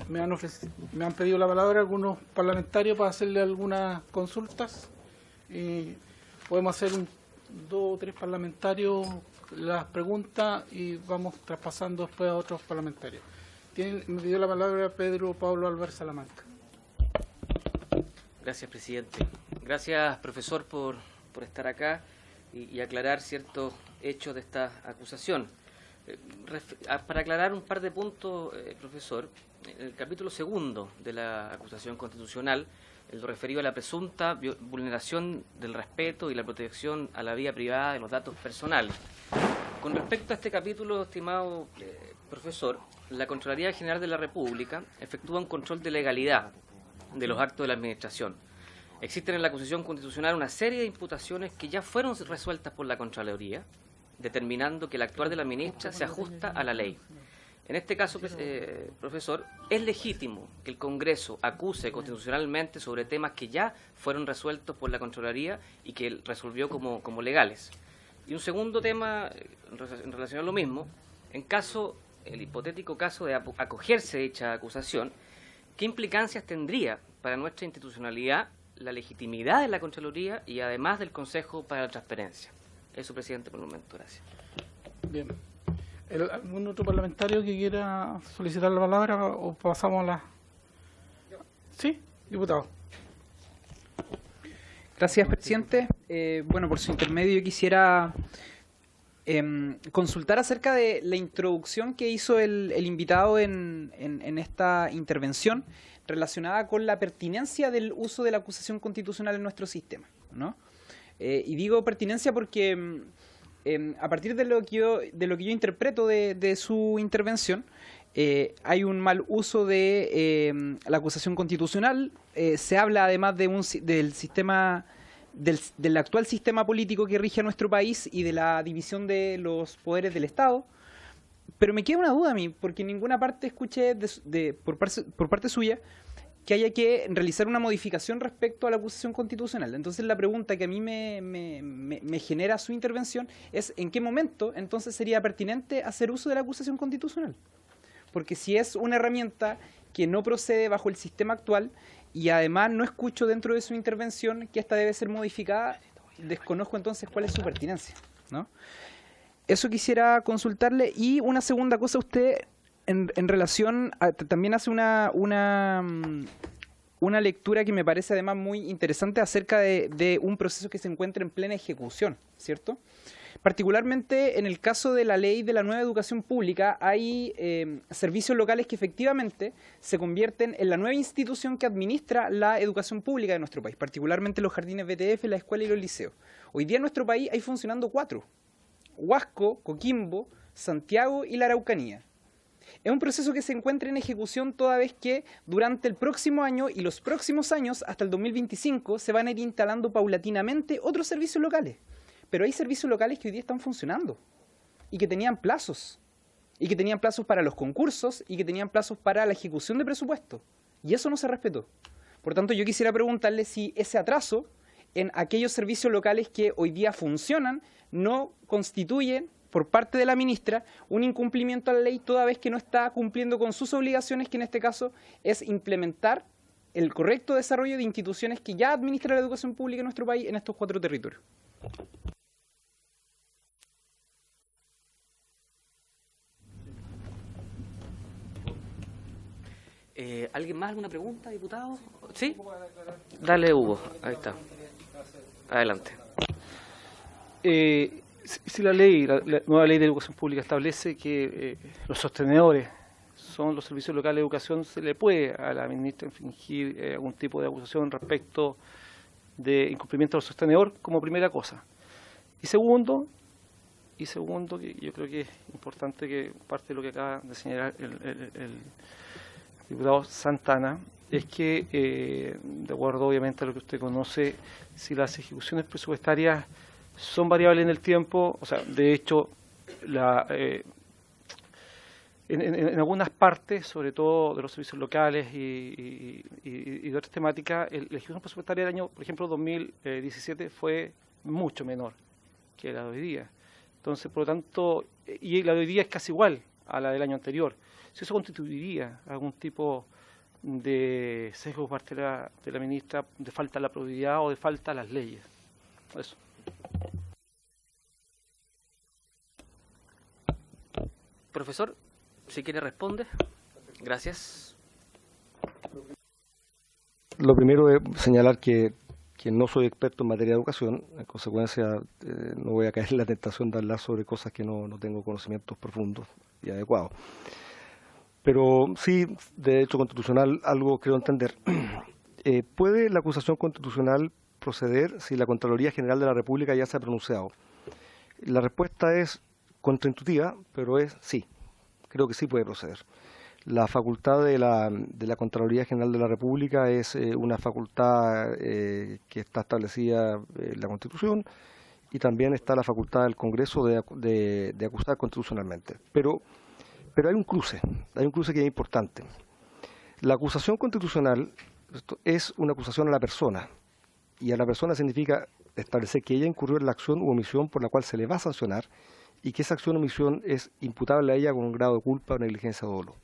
Me han pedido la palabra algunos parlamentarios para hacerle algunas consultas. Podemos hacer 2 o 3 parlamentarios las preguntas y vamos traspasando después a otros parlamentarios. Me pidió la palabra Pedro Pablo Álvarez Salamanca. Gracias, presidente. Gracias, profesor, por estar acá y aclarar ciertos hechos de esta acusación. Para aclarar un par de puntos, profesor, en el capítulo 2 de la acusación constitucional, en lo referido a la presunta vulneración del respeto y la protección a la vida privada de los datos personales. Con respecto a este capítulo, estimado profesor, la Contraloría General de la República efectúa un control de legalidad de los actos de la Administración. Existen en la acusación constitucional una serie de imputaciones que ya fueron resueltas por la Contraloría, determinando que el actuar de la ministra se ajusta a la ley. En este caso, profesor, es legítimo que el Congreso acuse constitucionalmente sobre temas que ya fueron resueltos por la Contraloría y que resolvió como legales. Y un segundo tema, en relación a lo mismo, el hipotético caso de acogerse dicha acusación, ¿qué implicancias tendría para nuestra institucionalidad la legitimidad de la Contraloría y además del Consejo para la Transparencia? Eso, presidente, por el momento. Gracias. Bien. ¿Algún otro parlamentario que quiera solicitar la palabra o pasamos a la...? Sí, diputado. Gracias, presidente. Bueno, por su intermedio yo quisiera consultar acerca de la introducción que hizo el invitado en esta intervención relacionada con la pertinencia del uso de la acusación constitucional en nuestro sistema, ¿no? Y digo pertinencia porque a partir de lo que yo interpreto de su intervención, hay un mal uso de la acusación constitucional. Se habla además del actual sistema político que rige a nuestro país y de la división de los poderes del Estado. Pero me queda una duda a mí, porque en ninguna parte escuché por parte suya que haya que realizar una modificación respecto a la acusación constitucional. Entonces la pregunta que a mí me genera su intervención es ¿en qué momento entonces sería pertinente hacer uso de la acusación constitucional? Porque si es una herramienta que no procede bajo el sistema actual y además no escucho dentro de su intervención que esta debe ser modificada, desconozco entonces cuál es su pertinencia, ¿no? Eso quisiera consultarle. Y una segunda cosa, usted en relación también hace una lectura que me parece además muy interesante acerca de un proceso que se encuentra en plena ejecución, ¿cierto? Particularmente en el caso de la ley de la nueva educación pública, hay servicios locales que efectivamente se convierten en la nueva institución que administra la educación pública de nuestro país, particularmente los jardines BTF, la escuela y los liceos. Hoy día en nuestro país hay funcionando 4, Huasco, Coquimbo, Santiago y la Araucanía. Es un proceso que se encuentra en ejecución toda vez que durante el próximo año y los próximos años, hasta el 2025, se van a ir instalando paulatinamente otros servicios locales. Pero hay servicios locales que hoy día están funcionando y que tenían plazos. Y que tenían plazos para los concursos y que tenían plazos para la ejecución de presupuesto. Y eso no se respetó. Por tanto, yo quisiera preguntarle si ese atraso en aquellos servicios locales que hoy día funcionan, no constituyen por parte de la ministra un incumplimiento a la ley, toda vez que no está cumpliendo con sus obligaciones, que en este caso es implementar el correcto desarrollo de instituciones que ya administra la educación pública en nuestro país en estos 4 territorios. ¿Alguien más? ¿Alguna pregunta, diputado? ¿Sí? Dale, Hugo. Ahí está. Adelante. Si la nueva ley de educación pública establece que los sostenedores son los servicios locales de educación, se le puede a la ministra infringir algún tipo de acusación respecto de incumplimiento del sostenedor como primera cosa. Y segundo, que yo creo que es importante, que parte de lo que acaba de señalar el diputado Santana, es que, de acuerdo obviamente a lo que usted conoce, si las ejecuciones presupuestarias son variables en el tiempo, o sea, de hecho, en algunas partes, sobre todo de los servicios locales y de otras temáticas, la ejecución presupuestaria del año, por ejemplo, 2017 fue mucho menor que la de hoy día. Entonces, por lo tanto, y la de hoy día es casi igual a la del año anterior. Si eso constituiría algún tipo de sesgo por parte de la ministra, de falta a la probidad o de falta a las leyes. Eso. Profesor, si quiere responde. Gracias. Lo primero es señalar que no soy experto en materia de educación, en consecuencia no voy a caer en la tentación de hablar sobre cosas que no tengo conocimientos profundos y adecuados. Pero sí, de derecho constitucional, algo creo entender. ¿Puede la acusación constitucional proceder si la Contraloría General de la República ya se ha pronunciado? La respuesta es contraintuitiva, pero es sí. Creo que sí puede proceder. La facultad de la Contraloría General de la República es una facultad que está establecida en la Constitución, y también está la facultad del Congreso de acusar constitucionalmente. Pero hay un cruce que es importante. La acusación constitucional es una acusación a la persona, y a la persona significa establecer que ella incurrió en la acción u omisión por la cual se le va a sancionar, y que esa acción o omisión es imputable a ella con un grado de culpa o negligencia o dolo.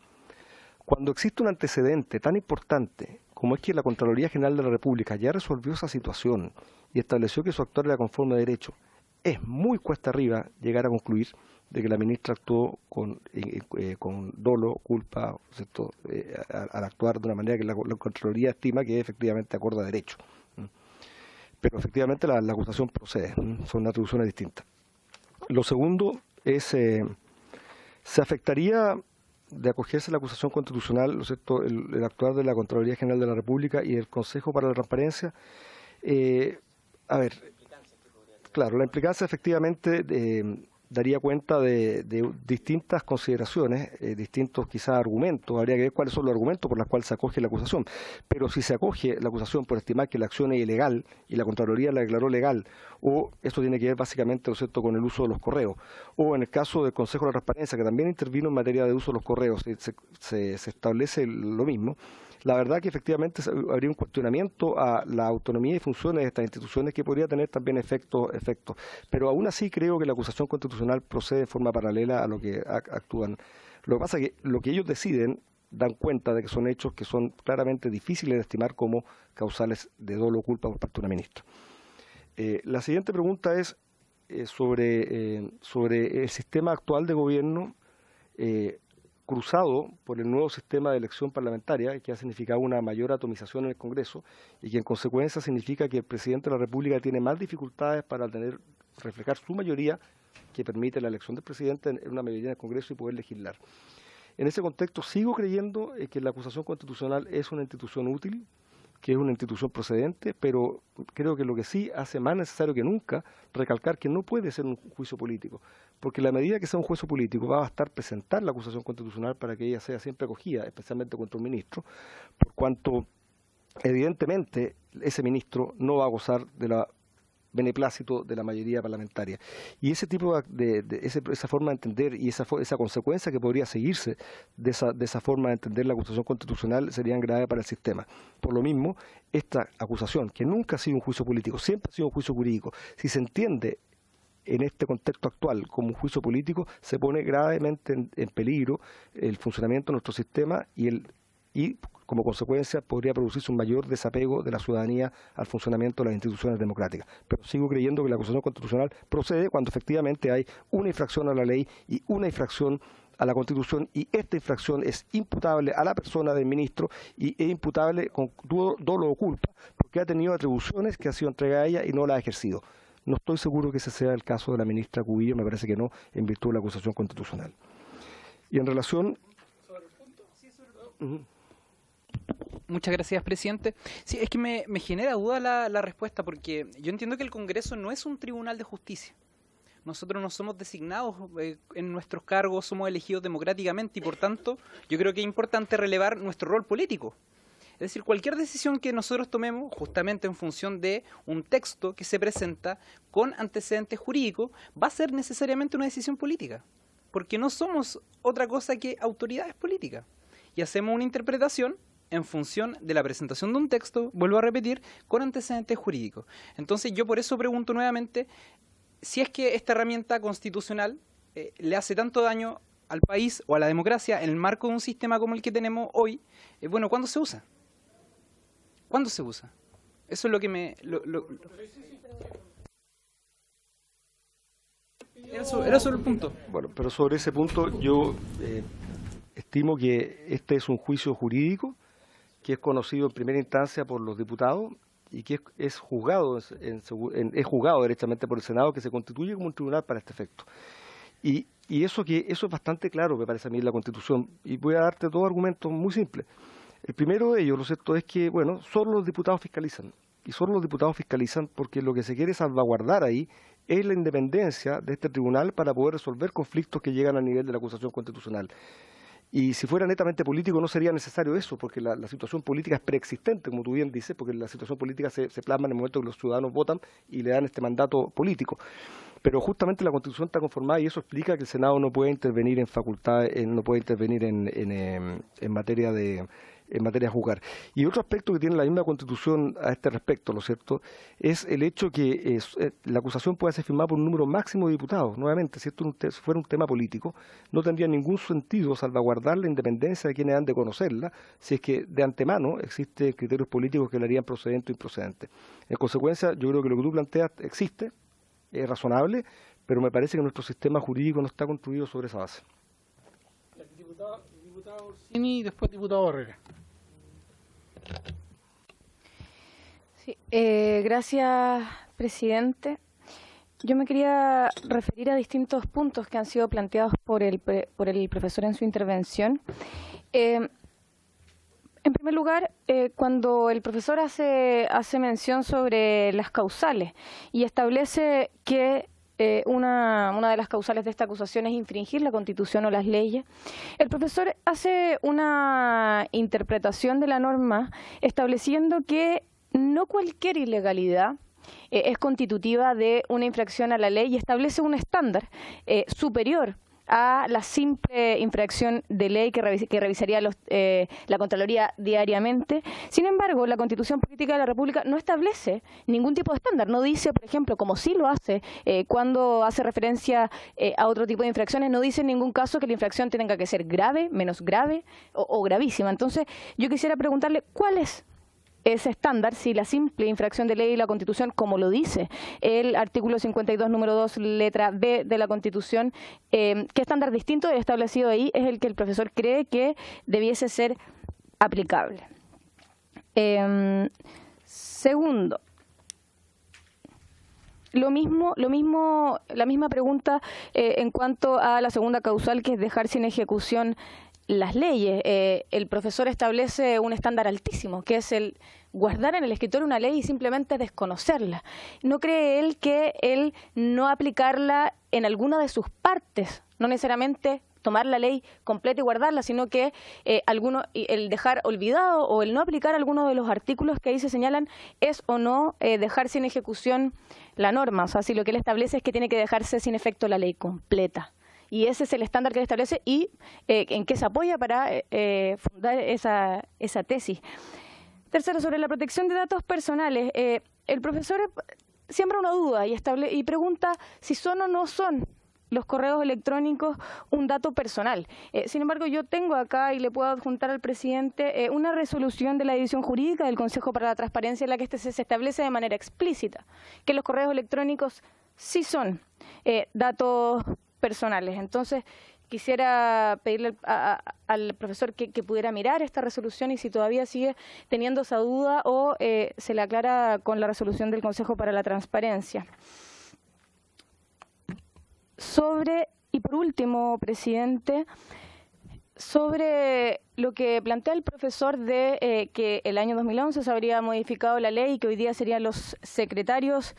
Cuando existe un antecedente tan importante como es que la Contraloría General de la República ya resolvió esa situación y estableció que su actuar era conforme a derecho, es muy cuesta arriba llegar a concluir de que la ministra actuó con dolo, culpa, ¿cierto? Al actuar de una manera que la Contraloría estima que es efectivamente acorde a derecho. Pero efectivamente la acusación procede, son atribuciones distintas. Lo segundo es, se afectaría de acogerse a la acusación constitucional, ¿no es cierto?, el actuar de la Contraloría General de la República y el Consejo para la Transparencia. Claro, la implicancia efectivamente daría cuenta de distintas consideraciones, distintos quizás argumentos. Habría que ver cuáles son los argumentos por los cuales se acoge la acusación. Pero si se acoge la acusación por estimar que la acción es ilegal y la Contraloría la declaró legal, o esto tiene que ver básicamente, ¿no es cierto?, con el uso de los correos, o en el caso del Consejo de la Transparencia, que también intervino en materia de uso de los correos, se establece lo mismo. La verdad que efectivamente habría un cuestionamiento a la autonomía y funciones de estas instituciones que podría tener también efectos. Pero aún así creo que la acusación constitucional procede de forma paralela a lo que actúan. Lo que pasa es que lo que ellos deciden dan cuenta de que son hechos que son claramente difíciles de estimar como causales de dolo o culpa por parte de una ministra. La siguiente pregunta es sobre el sistema actual de gobierno cruzado por el nuevo sistema de elección parlamentaria, que ha significado una mayor atomización en el Congreso y que en consecuencia significa que el presidente de la República tiene más dificultades para reflejar su mayoría que permite la elección del presidente en una mayoría en el Congreso y poder legislar. En ese contexto sigo creyendo que la acusación constitucional es una institución útil, que es una institución procedente, pero creo que lo que sí hace más necesario que nunca recalcar que no puede ser un juicio político, porque en la medida que sea un juicio político va a bastar presentar la acusación constitucional para que ella sea siempre acogida, especialmente contra un ministro, por cuanto evidentemente ese ministro no va a gozar de la beneplácito de la mayoría parlamentaria. Y ese tipo esa forma de entender y esa consecuencia que podría seguirse de esa forma de entender la acusación constitucional serían graves para el sistema. Por lo mismo, esta acusación, que nunca ha sido un juicio político, siempre ha sido un juicio jurídico, si se entiende en este contexto actual como un juicio político, se pone gravemente en peligro el funcionamiento de nuestro sistema y como consecuencia podría producirse un mayor desapego de la ciudadanía al funcionamiento de las instituciones democráticas. Pero sigo creyendo que la acusación constitucional procede cuando efectivamente hay una infracción a la ley y una infracción a la Constitución, y esta infracción es imputable a la persona del ministro y es imputable con dolo o culpa porque ha tenido atribuciones que han sido entregadas a ella y no las ha ejercido. No estoy seguro que ese sea el caso de la ministra Cubillos, me parece que no, en virtud de la acusación constitucional. Y en relación... Muchas gracias, presidente. Sí, es que me genera duda la respuesta, porque yo entiendo que el Congreso no es un tribunal de justicia. Nosotros no somos designados en nuestros cargos, somos elegidos democráticamente y, por tanto, yo creo que es importante relevar nuestro rol político. Es decir, cualquier decisión que nosotros tomemos, justamente en función de un texto que se presenta con antecedentes jurídicos, va a ser necesariamente una decisión política, porque no somos otra cosa que autoridades políticas. Y hacemos una interpretación en función de la presentación de un texto, vuelvo a repetir, con antecedentes jurídicos. Entonces yo por eso pregunto nuevamente, si es que esta herramienta constitucional le hace tanto daño al país o a la democracia en el marco de un sistema como el que tenemos hoy, bueno, ¿cuándo se usa? ¿Cuándo se usa? Eso es lo que me... Era solo el punto. Bueno, pero sobre ese punto yo estimo que este es un juicio jurídico que es conocido en primera instancia por los diputados y que es juzgado directamente por el Senado, que se constituye como un tribunal para este efecto. Y eso es bastante claro, me parece a mí, en la Constitución. Y voy a darte dos argumentos muy simples. El primero de ellos, lo cierto es que, bueno, solo los diputados fiscalizan. Y solo los diputados fiscalizan porque lo que se quiere salvaguardar ahí es la independencia de este tribunal para poder resolver conflictos que llegan a nivel de la acusación constitucional. Y si fuera netamente político no sería necesario eso, porque la situación política es preexistente, como tú bien dices, porque la situación política se plasma en el momento que los ciudadanos votan y le dan este mandato político. Pero justamente la Constitución está conformada y eso explica que el Senado no puede intervenir en facultades, no puede intervenir en materia de juzgar. Y otro aspecto que tiene la misma Constitución a este respecto, ¿no es cierto?, es el hecho que la acusación puede ser firmada por un número máximo de diputados. Nuevamente, si fuera un tema político, no tendría ningún sentido salvaguardar la independencia de quienes han de conocerla, si es que de antemano existen criterios políticos que la harían procedente o improcedente. En consecuencia, yo creo que lo que tú planteas existe, es razonable, pero me parece que nuestro sistema jurídico no está construido sobre esa base. Diputado Orsini y después diputado Herrera. Sí, gracias, presidente. Yo me quería referir a distintos puntos que han sido planteados por el profesor en su intervención. En primer lugar, cuando el profesor hace mención sobre las causales y establece que una de las causales de esta acusación es infringir la Constitución o las leyes, el profesor hace una interpretación de la norma estableciendo que no cualquier ilegalidad es constitutiva de una infracción a la ley y establece un estándar superior a la simple infracción de ley que revisaría la Contraloría diariamente. Sin embargo, la Constitución Política de la República no establece ningún tipo de estándar. No dice, por ejemplo, como sí lo hace cuando hace referencia a otro tipo de infracciones, no dice en ningún caso que la infracción tenga que ser grave, menos grave o gravísima. Entonces, yo quisiera preguntarle, ¿cuál es ese estándar si la simple infracción de ley y la Constitución, como lo dice el artículo 52, número 2, letra B de la Constitución, qué estándar distinto establecido ahí es el que el profesor cree que debiese ser aplicable? Segundo, la misma pregunta en cuanto a la segunda causal, que es dejar sin ejecución las leyes. El profesor establece un estándar altísimo, que es el guardar en el escritorio una ley y simplemente desconocerla. ¿No cree él que el no aplicarla en alguna de sus partes, no necesariamente tomar la ley completa y guardarla, sino que el dejar olvidado o el no aplicar algunos de los artículos que ahí se señalan es o no dejar sin ejecución la norma. O sea, si lo que él establece es que tiene que dejarse sin efecto la ley completa. Y ese es el estándar que él establece y en qué se apoya para fundar esa tesis. Tercero, sobre la protección de datos personales. El profesor siembra una duda y pregunta si son o no son los correos electrónicos un dato personal. Sin embargo, yo tengo acá y le puedo adjuntar al presidente una resolución de la División Jurídica del Consejo para la Transparencia en la que se establece de manera explícita que los correos electrónicos sí son datos personales. Entonces, quisiera pedirle al profesor que pudiera mirar esta resolución y si todavía sigue teniendo esa duda o se le aclara con la resolución del Consejo para la Transparencia. Y por último, presidente, sobre lo que plantea el profesor de que el año 2011 se habría modificado la ley y que hoy día serían los subsecretarios,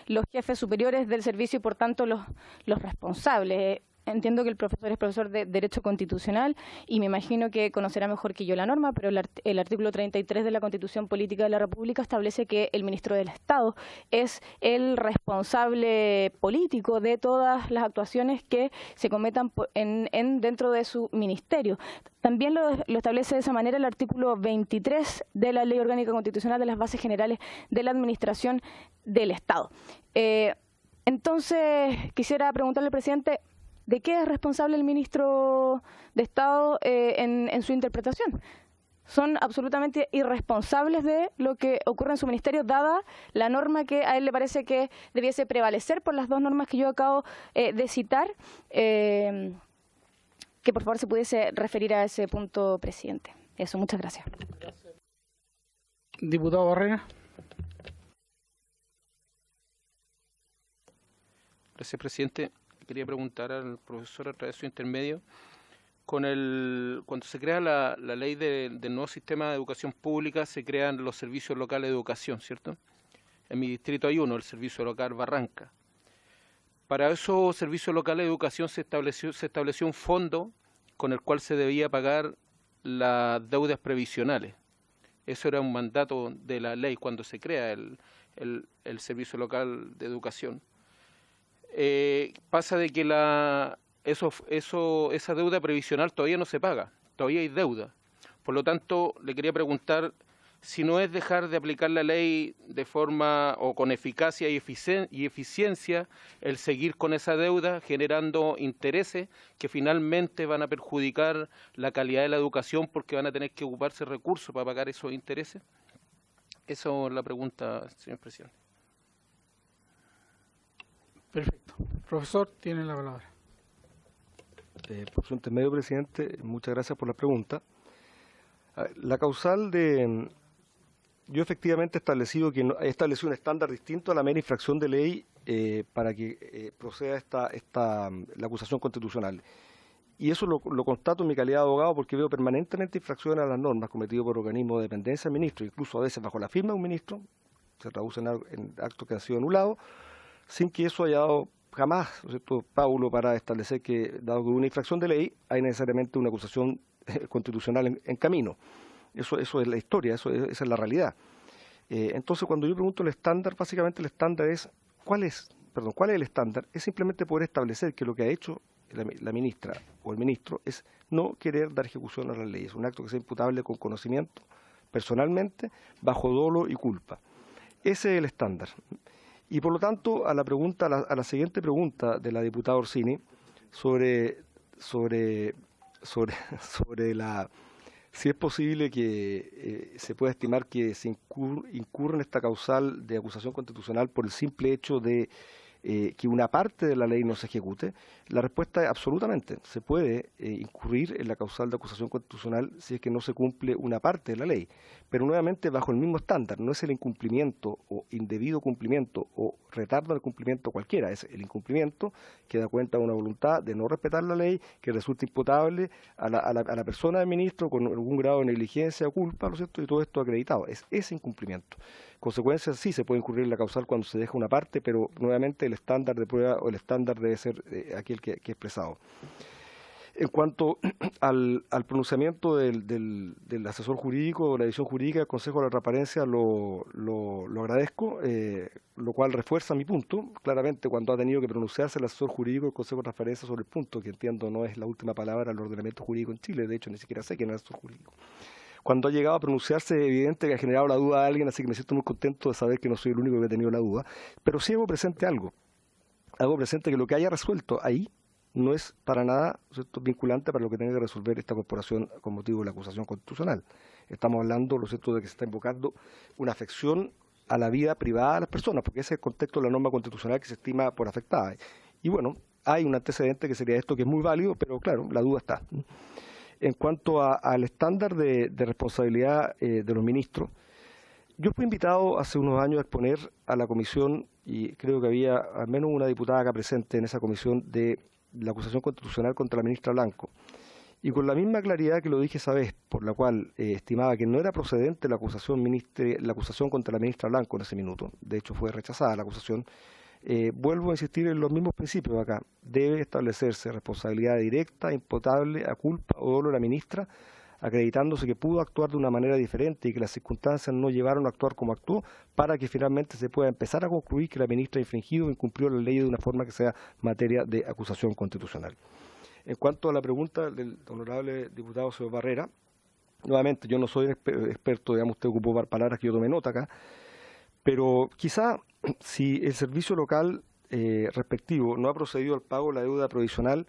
los jefes superiores del servicio y por tanto los responsables. Entiendo que el profesor es profesor de Derecho Constitucional y me imagino que conocerá mejor que yo la norma, pero el artículo 33 de la Constitución Política de la República establece que el ministro del Estado es el responsable político de todas las actuaciones que se cometan dentro de su ministerio. También lo establece de esa manera el artículo 23 de la Ley Orgánica Constitucional de las Bases Generales de la Administración del Estado. Entonces, quisiera preguntarle al presidente, ¿de qué es responsable el ministro de Estado en su interpretación? Son absolutamente irresponsables de lo que ocurre en su ministerio, dada la norma que a él le parece que debiese prevalecer por las dos normas que yo acabo de citar. Que por favor se pudiese referir a ese punto, presidente. Eso, muchas gracias. Diputado Barrera. Gracias, presidente. Quería preguntar al profesor a través de su intermedio, cuando se crea la ley del nuevo sistema de educación pública, se crean los servicios locales de educación, ¿cierto? En mi distrito hay uno, el servicio local Barranca. Para esos servicios locales de educación se estableció un fondo con el cual se debía pagar las deudas previsionales. Eso era un mandato de la ley cuando se crea el servicio local de educación. Pasa de que esa deuda previsional todavía no se paga, todavía hay deuda. Por lo tanto, le quería preguntar si no es dejar de aplicar la ley de forma o con eficacia y eficiencia el seguir con esa deuda generando intereses que finalmente van a perjudicar la calidad de la educación porque van a tener que ocuparse recursos para pagar esos intereses. Esa es la pregunta, señor presidente. Perfecto. Profesor, tiene la palabra. Por su intermedio, presidente, muchas gracias por la pregunta. La causal yo efectivamente he establecido un estándar distinto a la mera infracción de ley para que proceda la acusación constitucional. Y eso lo constato en mi calidad de abogado porque veo permanentemente infracciones a las normas cometidas por organismos de dependencia del ministro, incluso a veces bajo la firma de un ministro, se traducen en actos que han sido anulados, sin que eso haya dado jamás, ¿no es cierto?, Paulo, para establecer que, dado que hubo una infracción de ley, hay necesariamente una acusación constitucional en camino. Eso es la historia, esa es la realidad. Entonces, cuando yo pregunto el estándar, básicamente el estándar es, ¿cuál es el estándar? Es simplemente poder establecer que lo que ha hecho la ministra o el ministro es no querer dar ejecución a la ley. Es un acto que sea imputable con conocimiento, personalmente, bajo dolo y culpa. Ese es el estándar. Y por lo tanto, a la siguiente pregunta de la diputada Orsini sobre si es posible que se pueda estimar que se incurre en esta causal de acusación constitucional por el simple hecho de que una parte de la ley no se ejecute, la respuesta es absolutamente. Se puede incurrir en la causal de acusación constitucional si es que no se cumple una parte de la ley, pero nuevamente bajo el mismo estándar. No es el incumplimiento o indebido cumplimiento o retardo del cumplimiento cualquiera, es el incumplimiento que da cuenta de una voluntad de no respetar la ley que resulta imputable a la persona del ministro con algún grado de negligencia o culpa, ¿no es cierto? Y todo esto acreditado. Es ese incumplimiento. consecuencia sí se puede incurrir en la causal cuando se deja una parte, pero nuevamente el estándar de prueba o el estándar debe ser aquel que he expresado. En cuanto al pronunciamiento del asesor jurídico o la edición jurídica del Consejo de la Transparencia, lo agradezco, lo cual refuerza mi punto. Claramente, cuando ha tenido que pronunciarse el asesor jurídico del Consejo de Transparencia sobre el punto, que entiendo no es la última palabra del ordenamiento jurídico en Chile, de hecho ni siquiera sé quién es el asesor jurídico. Cuando ha llegado a pronunciarse, es evidente que ha generado la duda a alguien, así que me siento muy contento de saber que no soy el único que ha tenido la duda. Pero sí hago presente algo. Hago presente que lo que haya resuelto ahí no es para nada, ¿cierto?, vinculante para lo que tenga que resolver esta corporación con motivo de la acusación constitucional. Estamos hablando, ¿lo cierto?, de que se está invocando una afección a la vida privada de las personas, porque ese es el contexto de la norma constitucional que se estima por afectada. Y bueno, hay un antecedente que sería esto, que es muy válido, pero claro, la duda está. En cuanto al estándar de responsabilidad de los ministros, yo fui invitado hace unos años a exponer a la comisión, y creo que había al menos una diputada acá presente en esa comisión, de la acusación constitucional contra la ministra Blanco. Y con la misma claridad que lo dije esa vez, por la cual estimaba que no era procedente la acusación contra la ministra Blanco en ese minuto, de hecho fue rechazada la acusación, vuelvo a insistir en los mismos principios acá. Debe establecerse responsabilidad directa, imputable a culpa o dolo de la ministra, acreditándose que pudo actuar de una manera diferente y que las circunstancias no llevaron a actuar como actuó, para que finalmente se pueda empezar a concluir que la ministra ha infringido o incumplió la ley de una forma que sea materia de acusación constitucional. En cuanto a la pregunta del honorable diputado Seo Barrera, nuevamente yo no soy experto, digamos, usted ocupó palabras que yo tomé nota acá, pero quizá si el servicio local respectivo no ha procedido al pago de la deuda provisional,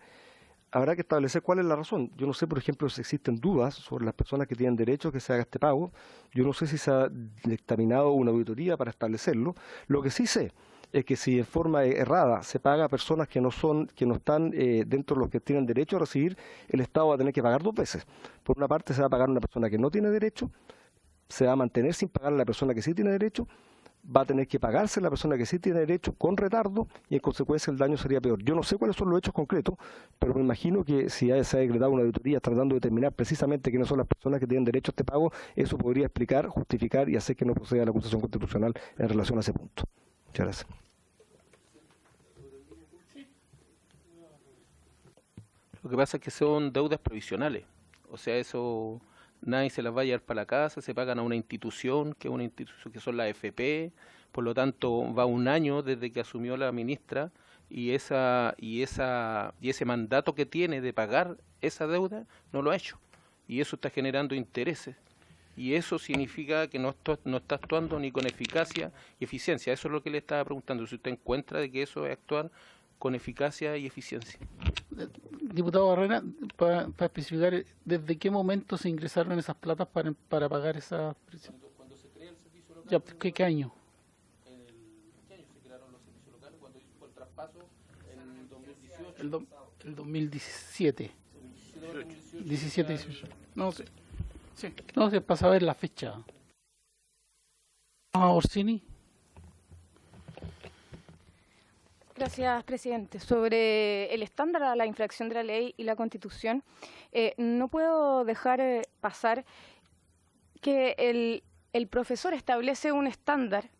habrá que establecer cuál es la razón. Yo no sé, por ejemplo, si existen dudas sobre las personas que tienen derecho a que se haga este pago. Yo no sé si se ha dictaminado una auditoría para establecerlo. Lo que sí sé es que si en forma errada se paga a personas que no están dentro de los que tienen derecho a recibir, el Estado va a tener que pagar dos veces. Por una parte se va a pagar a una persona que no tiene derecho, se va a mantener sin pagar a la persona que sí tiene derecho, va a tener que pagarse la persona que sí tiene derecho con retardo y en consecuencia el daño sería peor. Yo no sé cuáles son los hechos concretos, pero me imagino que si se ha decretado una auditoría tratando de determinar precisamente quiénes son las personas que tienen derecho a este pago, eso podría explicar, justificar y hacer que no proceda la acusación constitucional en relación a ese punto. Muchas gracias. Lo que pasa es que son deudas provisionales, o sea, eso nadie se las va a llevar para la casa, se pagan a una institución, que es una institución que son las AFP, por lo tanto va un año desde que asumió la ministra y ese mandato que tiene de pagar esa deuda no lo ha hecho, y eso está generando intereses, y eso significa que no está actuando ni con eficacia y eficiencia. Eso es lo que le estaba preguntando, si usted encuentra de que eso es actuar con eficacia y eficiencia. Diputado Barrera, para especificar, ¿desde qué momento se ingresaron esas platas para pagar esas? Cuando se crea el servicio local. Ya, ¿qué año? ¿Qué año se crearon los servicios locales? Cuando hizo el traspaso en 2018. El 2017. 17, 18. No sé. Sí. No sé, para saber la fecha. Orsini. Gracias, presidente. Sobre el estándar a la infracción de la ley y la Constitución, no puedo dejar pasar que el profesor establece un estándar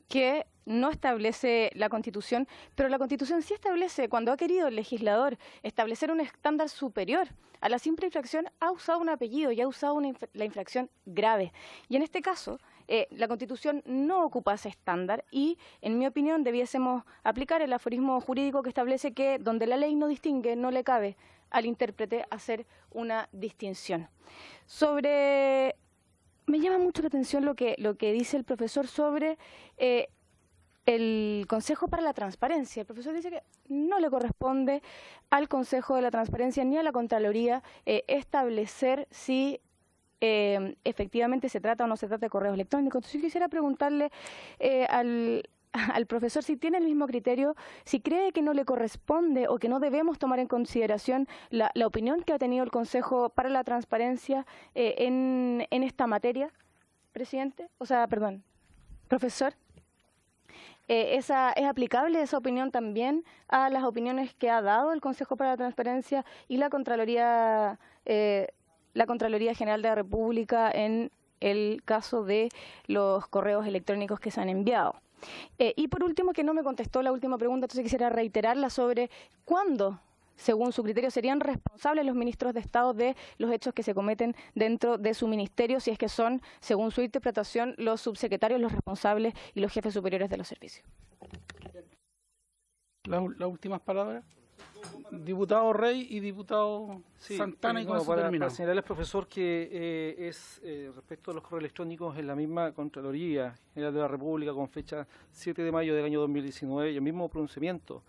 que no establece la Constitución, pero la Constitución sí establece, cuando ha querido el legislador establecer un estándar superior a la simple infracción, ha usado un apellido y ha usado la infracción grave. Y en este caso, la Constitución no ocupa ese estándar y, en mi opinión, debiésemos aplicar el aforismo jurídico que establece que donde la ley no distingue, no le cabe al intérprete hacer una distinción. Me llama mucho la atención lo que dice el profesor sobre el Consejo para la Transparencia. El profesor dice que no le corresponde al Consejo de la Transparencia ni a la Contraloría establecer si efectivamente se trata o no se trata de correos electrónicos. Entonces yo quisiera preguntarle al profesor si tiene el mismo criterio, si cree que no le corresponde o que no debemos tomar en consideración la opinión que ha tenido el Consejo para la Transparencia en esta materia, presidente, profesor. ¿Es aplicable esa opinión también a las opiniones que ha dado el Consejo para la Transparencia y la Contraloría General de la República en el caso de los correos electrónicos que se han enviado. Y por último, que no me contestó la última pregunta, entonces quisiera reiterarla sobre cuándo, según su criterio, serían responsables los ministros de Estado de los hechos que se cometen dentro de su ministerio, si es que son, según su interpretación, los subsecretarios los responsables y los jefes superiores de los servicios. Las últimas palabras. Diputado Rey y diputado Santana, y con eso terminamos. Para señalarles, profesor, que respecto a los correos electrónicos, en la misma Contraloría General de la República, con fecha 7 de mayo del año 2019, y el mismo pronunciamiento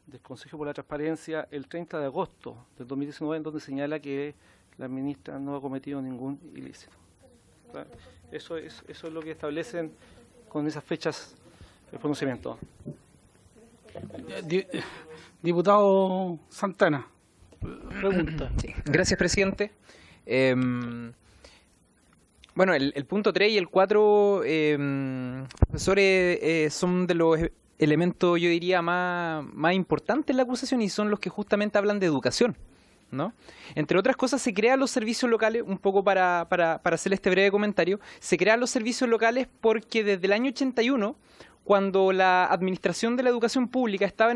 del Consejo por la Transparencia el 30 de agosto del 2019, en donde señala que la ministra no ha cometido ningún ilícito. Eso es lo que establecen con esas fechas el pronunciamiento. Diputado Santana, pregunta. Sí. Gracias, presidente. Bueno, el punto 3 y el 4, profesores, son de los elementos, yo diría, más importantes en la acusación, y son los que justamente hablan de educación, ¿no? Entre otras cosas, se crean los servicios locales, un poco para hacer este breve comentario, se crean los servicios locales porque desde el año 81, cuando la administración de la educación pública estaba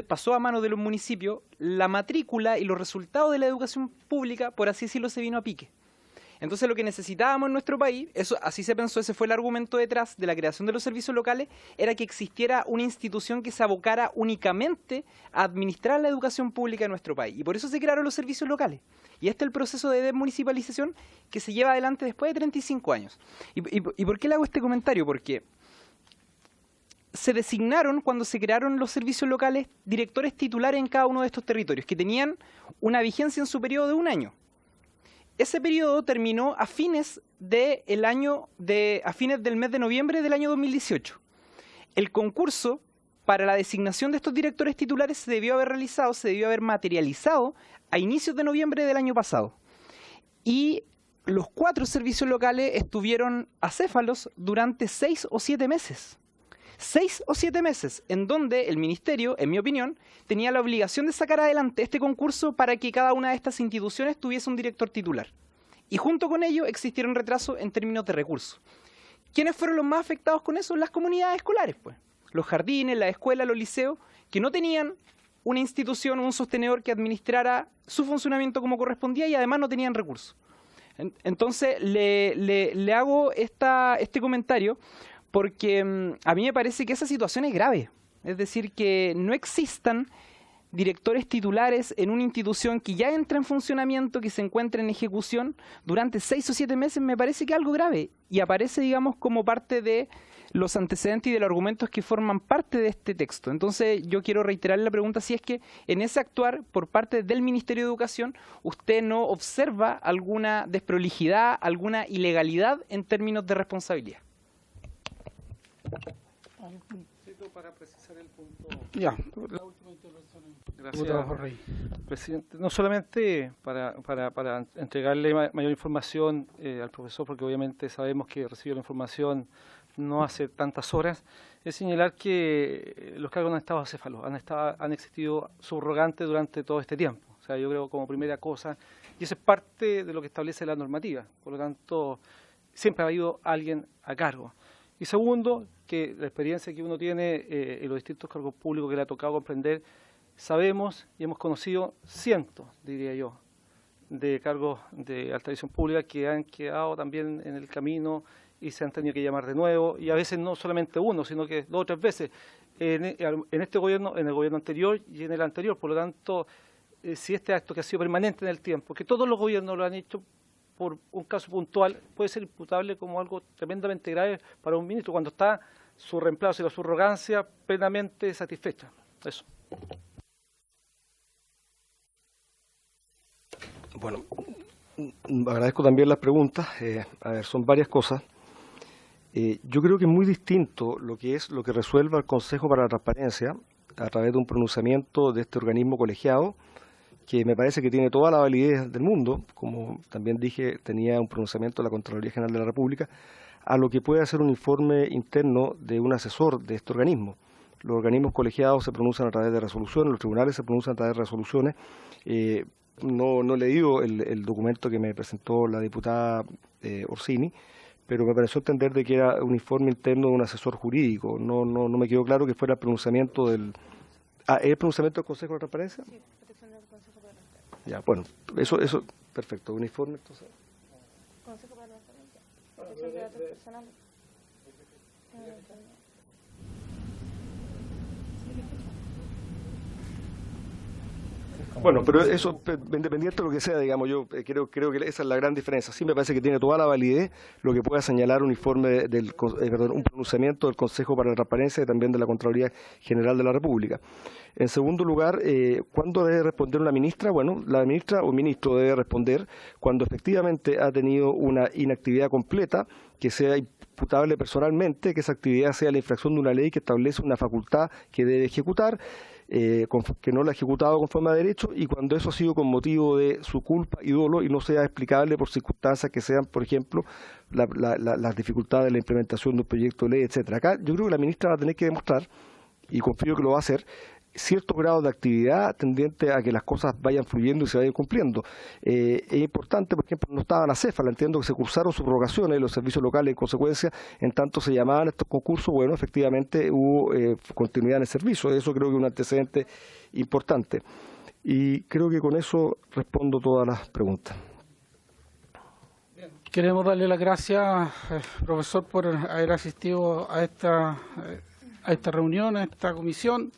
pasó a manos de los municipios, la matrícula y los resultados de la educación pública, por así decirlo, se vino a pique. Entonces lo que necesitábamos en nuestro país, eso así se pensó, ese fue el argumento detrás de la creación de los servicios locales, era que existiera una institución que se abocara únicamente a administrar la educación pública en nuestro país. Y por eso se crearon los servicios locales. Y este es el proceso de desmunicipalización que se lleva adelante después de 35 años. ¿Y por qué le hago este comentario? Porque se designaron, cuando se crearon los servicios locales, directores titulares en cada uno de estos territorios, que tenían una vigencia en su periodo de 1 año. Ese periodo terminó a fines del mes de noviembre del año 2018. El concurso para la designación de estos directores titulares se debió haber materializado a inicios de noviembre del año pasado. Y los 4 servicios locales estuvieron acéfalos durante 6 o 7 meses. 6 o 7 meses, en donde el ministerio, en mi opinión, tenía la obligación de sacar adelante este concurso para que cada una de estas instituciones tuviese un director titular. Y junto con ello existieron retrasos en términos de recursos. ¿Quiénes fueron los más afectados con eso? Las comunidades escolares, pues. Los jardines, las escuelas, los liceos, que no tenían una institución, un sostenedor que administrara su funcionamiento como correspondía, y además no tenían recursos. Entonces le hago este comentario porque a mí me parece que esa situación es grave. Es decir, que no existan directores titulares en una institución que ya entra en funcionamiento, que se encuentra en ejecución durante 6 o 7 meses, me parece que es algo grave. Y aparece, digamos, como parte de los antecedentes y de los argumentos que forman parte de este texto. Entonces, yo quiero reiterar la pregunta si es que en ese actuar por parte del Ministerio de Educación, usted no observa alguna desprolijidad, alguna ilegalidad en términos de responsabilidad. Para precisar el punto. Ya, la última intervención. Gracias, presidente. No solamente para entregarle mayor información al profesor, porque obviamente sabemos que recibió la información no hace tantas horas, es señalar que los cargos no han estado acéfalos, han existido subrogantes durante todo este tiempo. O sea, yo creo como primera cosa, y eso es parte de lo que establece la normativa, por lo tanto, siempre ha habido alguien a cargo. Y segundo, que la experiencia que uno tiene en los distintos cargos públicos que le ha tocado comprender, sabemos y hemos conocido cientos, diría yo, de cargos de alta dirección pública que han quedado también en el camino y se han tenido que llamar de nuevo, y a veces no solamente uno, sino que 2 o 3 veces en este gobierno, en el gobierno anterior y en el anterior. Por lo tanto, si este acto que ha sido permanente en el tiempo, que todos los gobiernos lo han hecho por un caso puntual, puede ser imputable como algo tremendamente grave para un ministro cuando está su reemplazo y la subrogancia plenamente satisfecha. Eso. Bueno, agradezco también las preguntas. A ver, son varias cosas. Yo creo que es muy distinto lo que resuelva el Consejo para la Transparencia a través de un pronunciamiento de este organismo colegiado, que me parece que tiene toda la validez del mundo, como también dije, tenía un pronunciamiento de la Contraloría General de la República, a lo que puede hacer un informe interno de un asesor de este organismo. Los organismos colegiados se pronuncian a través de resoluciones, los tribunales se pronuncian a través de resoluciones. No he leído el documento que me presentó la diputada Orsini, pero me pareció entender de que era un informe interno de un asesor jurídico. No me quedó claro que fuera el pronunciamiento del... ¿es el pronunciamiento del Consejo de Transparencia? Sí, protección del Consejo para la Transparencia. Ya, bueno, eso, perfecto. Un informe, entonces. Consejo para la Transparencia. Protección de datos personales. Bueno, pero eso, independiente de lo que sea, digamos, yo creo que esa es la gran diferencia. Sí me parece que tiene toda la validez lo que pueda señalar un informe un pronunciamiento del Consejo para la Transparencia y también de la Contraloría General de la República. En segundo lugar, ¿cuándo debe responder una ministra? Bueno, la ministra o ministro debe responder cuando efectivamente ha tenido una inactividad completa, que sea imputable personalmente, que esa actividad sea la infracción de una ley que establece una facultad que debe ejecutar, que no la ha ejecutado conforme a derecho, y cuando eso ha sido con motivo de su culpa y dolo y no sea explicable por circunstancias que sean, por ejemplo, las dificultades de la implementación de un proyecto de ley, etcétera. Acá yo creo que la ministra va a tener que demostrar, y confío que lo va a hacer, cierto grado de actividad tendiente a que las cosas vayan fluyendo y se vayan cumpliendo. Es importante, por ejemplo, no estaban a Cefala, entiendo que se cursaron subrogaciones, los servicios locales en consecuencia, en tanto se llamaban estos concursos, bueno, efectivamente hubo continuidad en el servicio, eso creo que es un antecedente importante. Y creo que con eso respondo todas las preguntas. Queremos darle las gracias, profesor, por haber asistido a esta reunión, a esta comisión.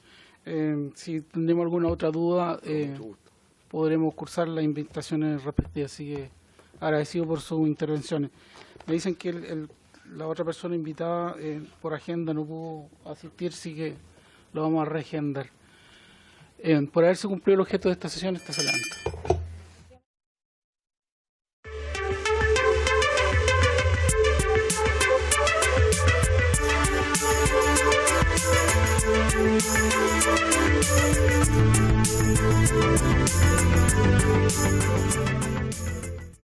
Si tenemos alguna otra duda, podremos cursar las invitaciones respectivas. Así que agradecido por sus intervenciones. Me dicen que la otra persona invitada por agenda no pudo asistir, así que lo vamos a reagendar. Por haberse cumplido el objeto de esta sesión, esta se levanta.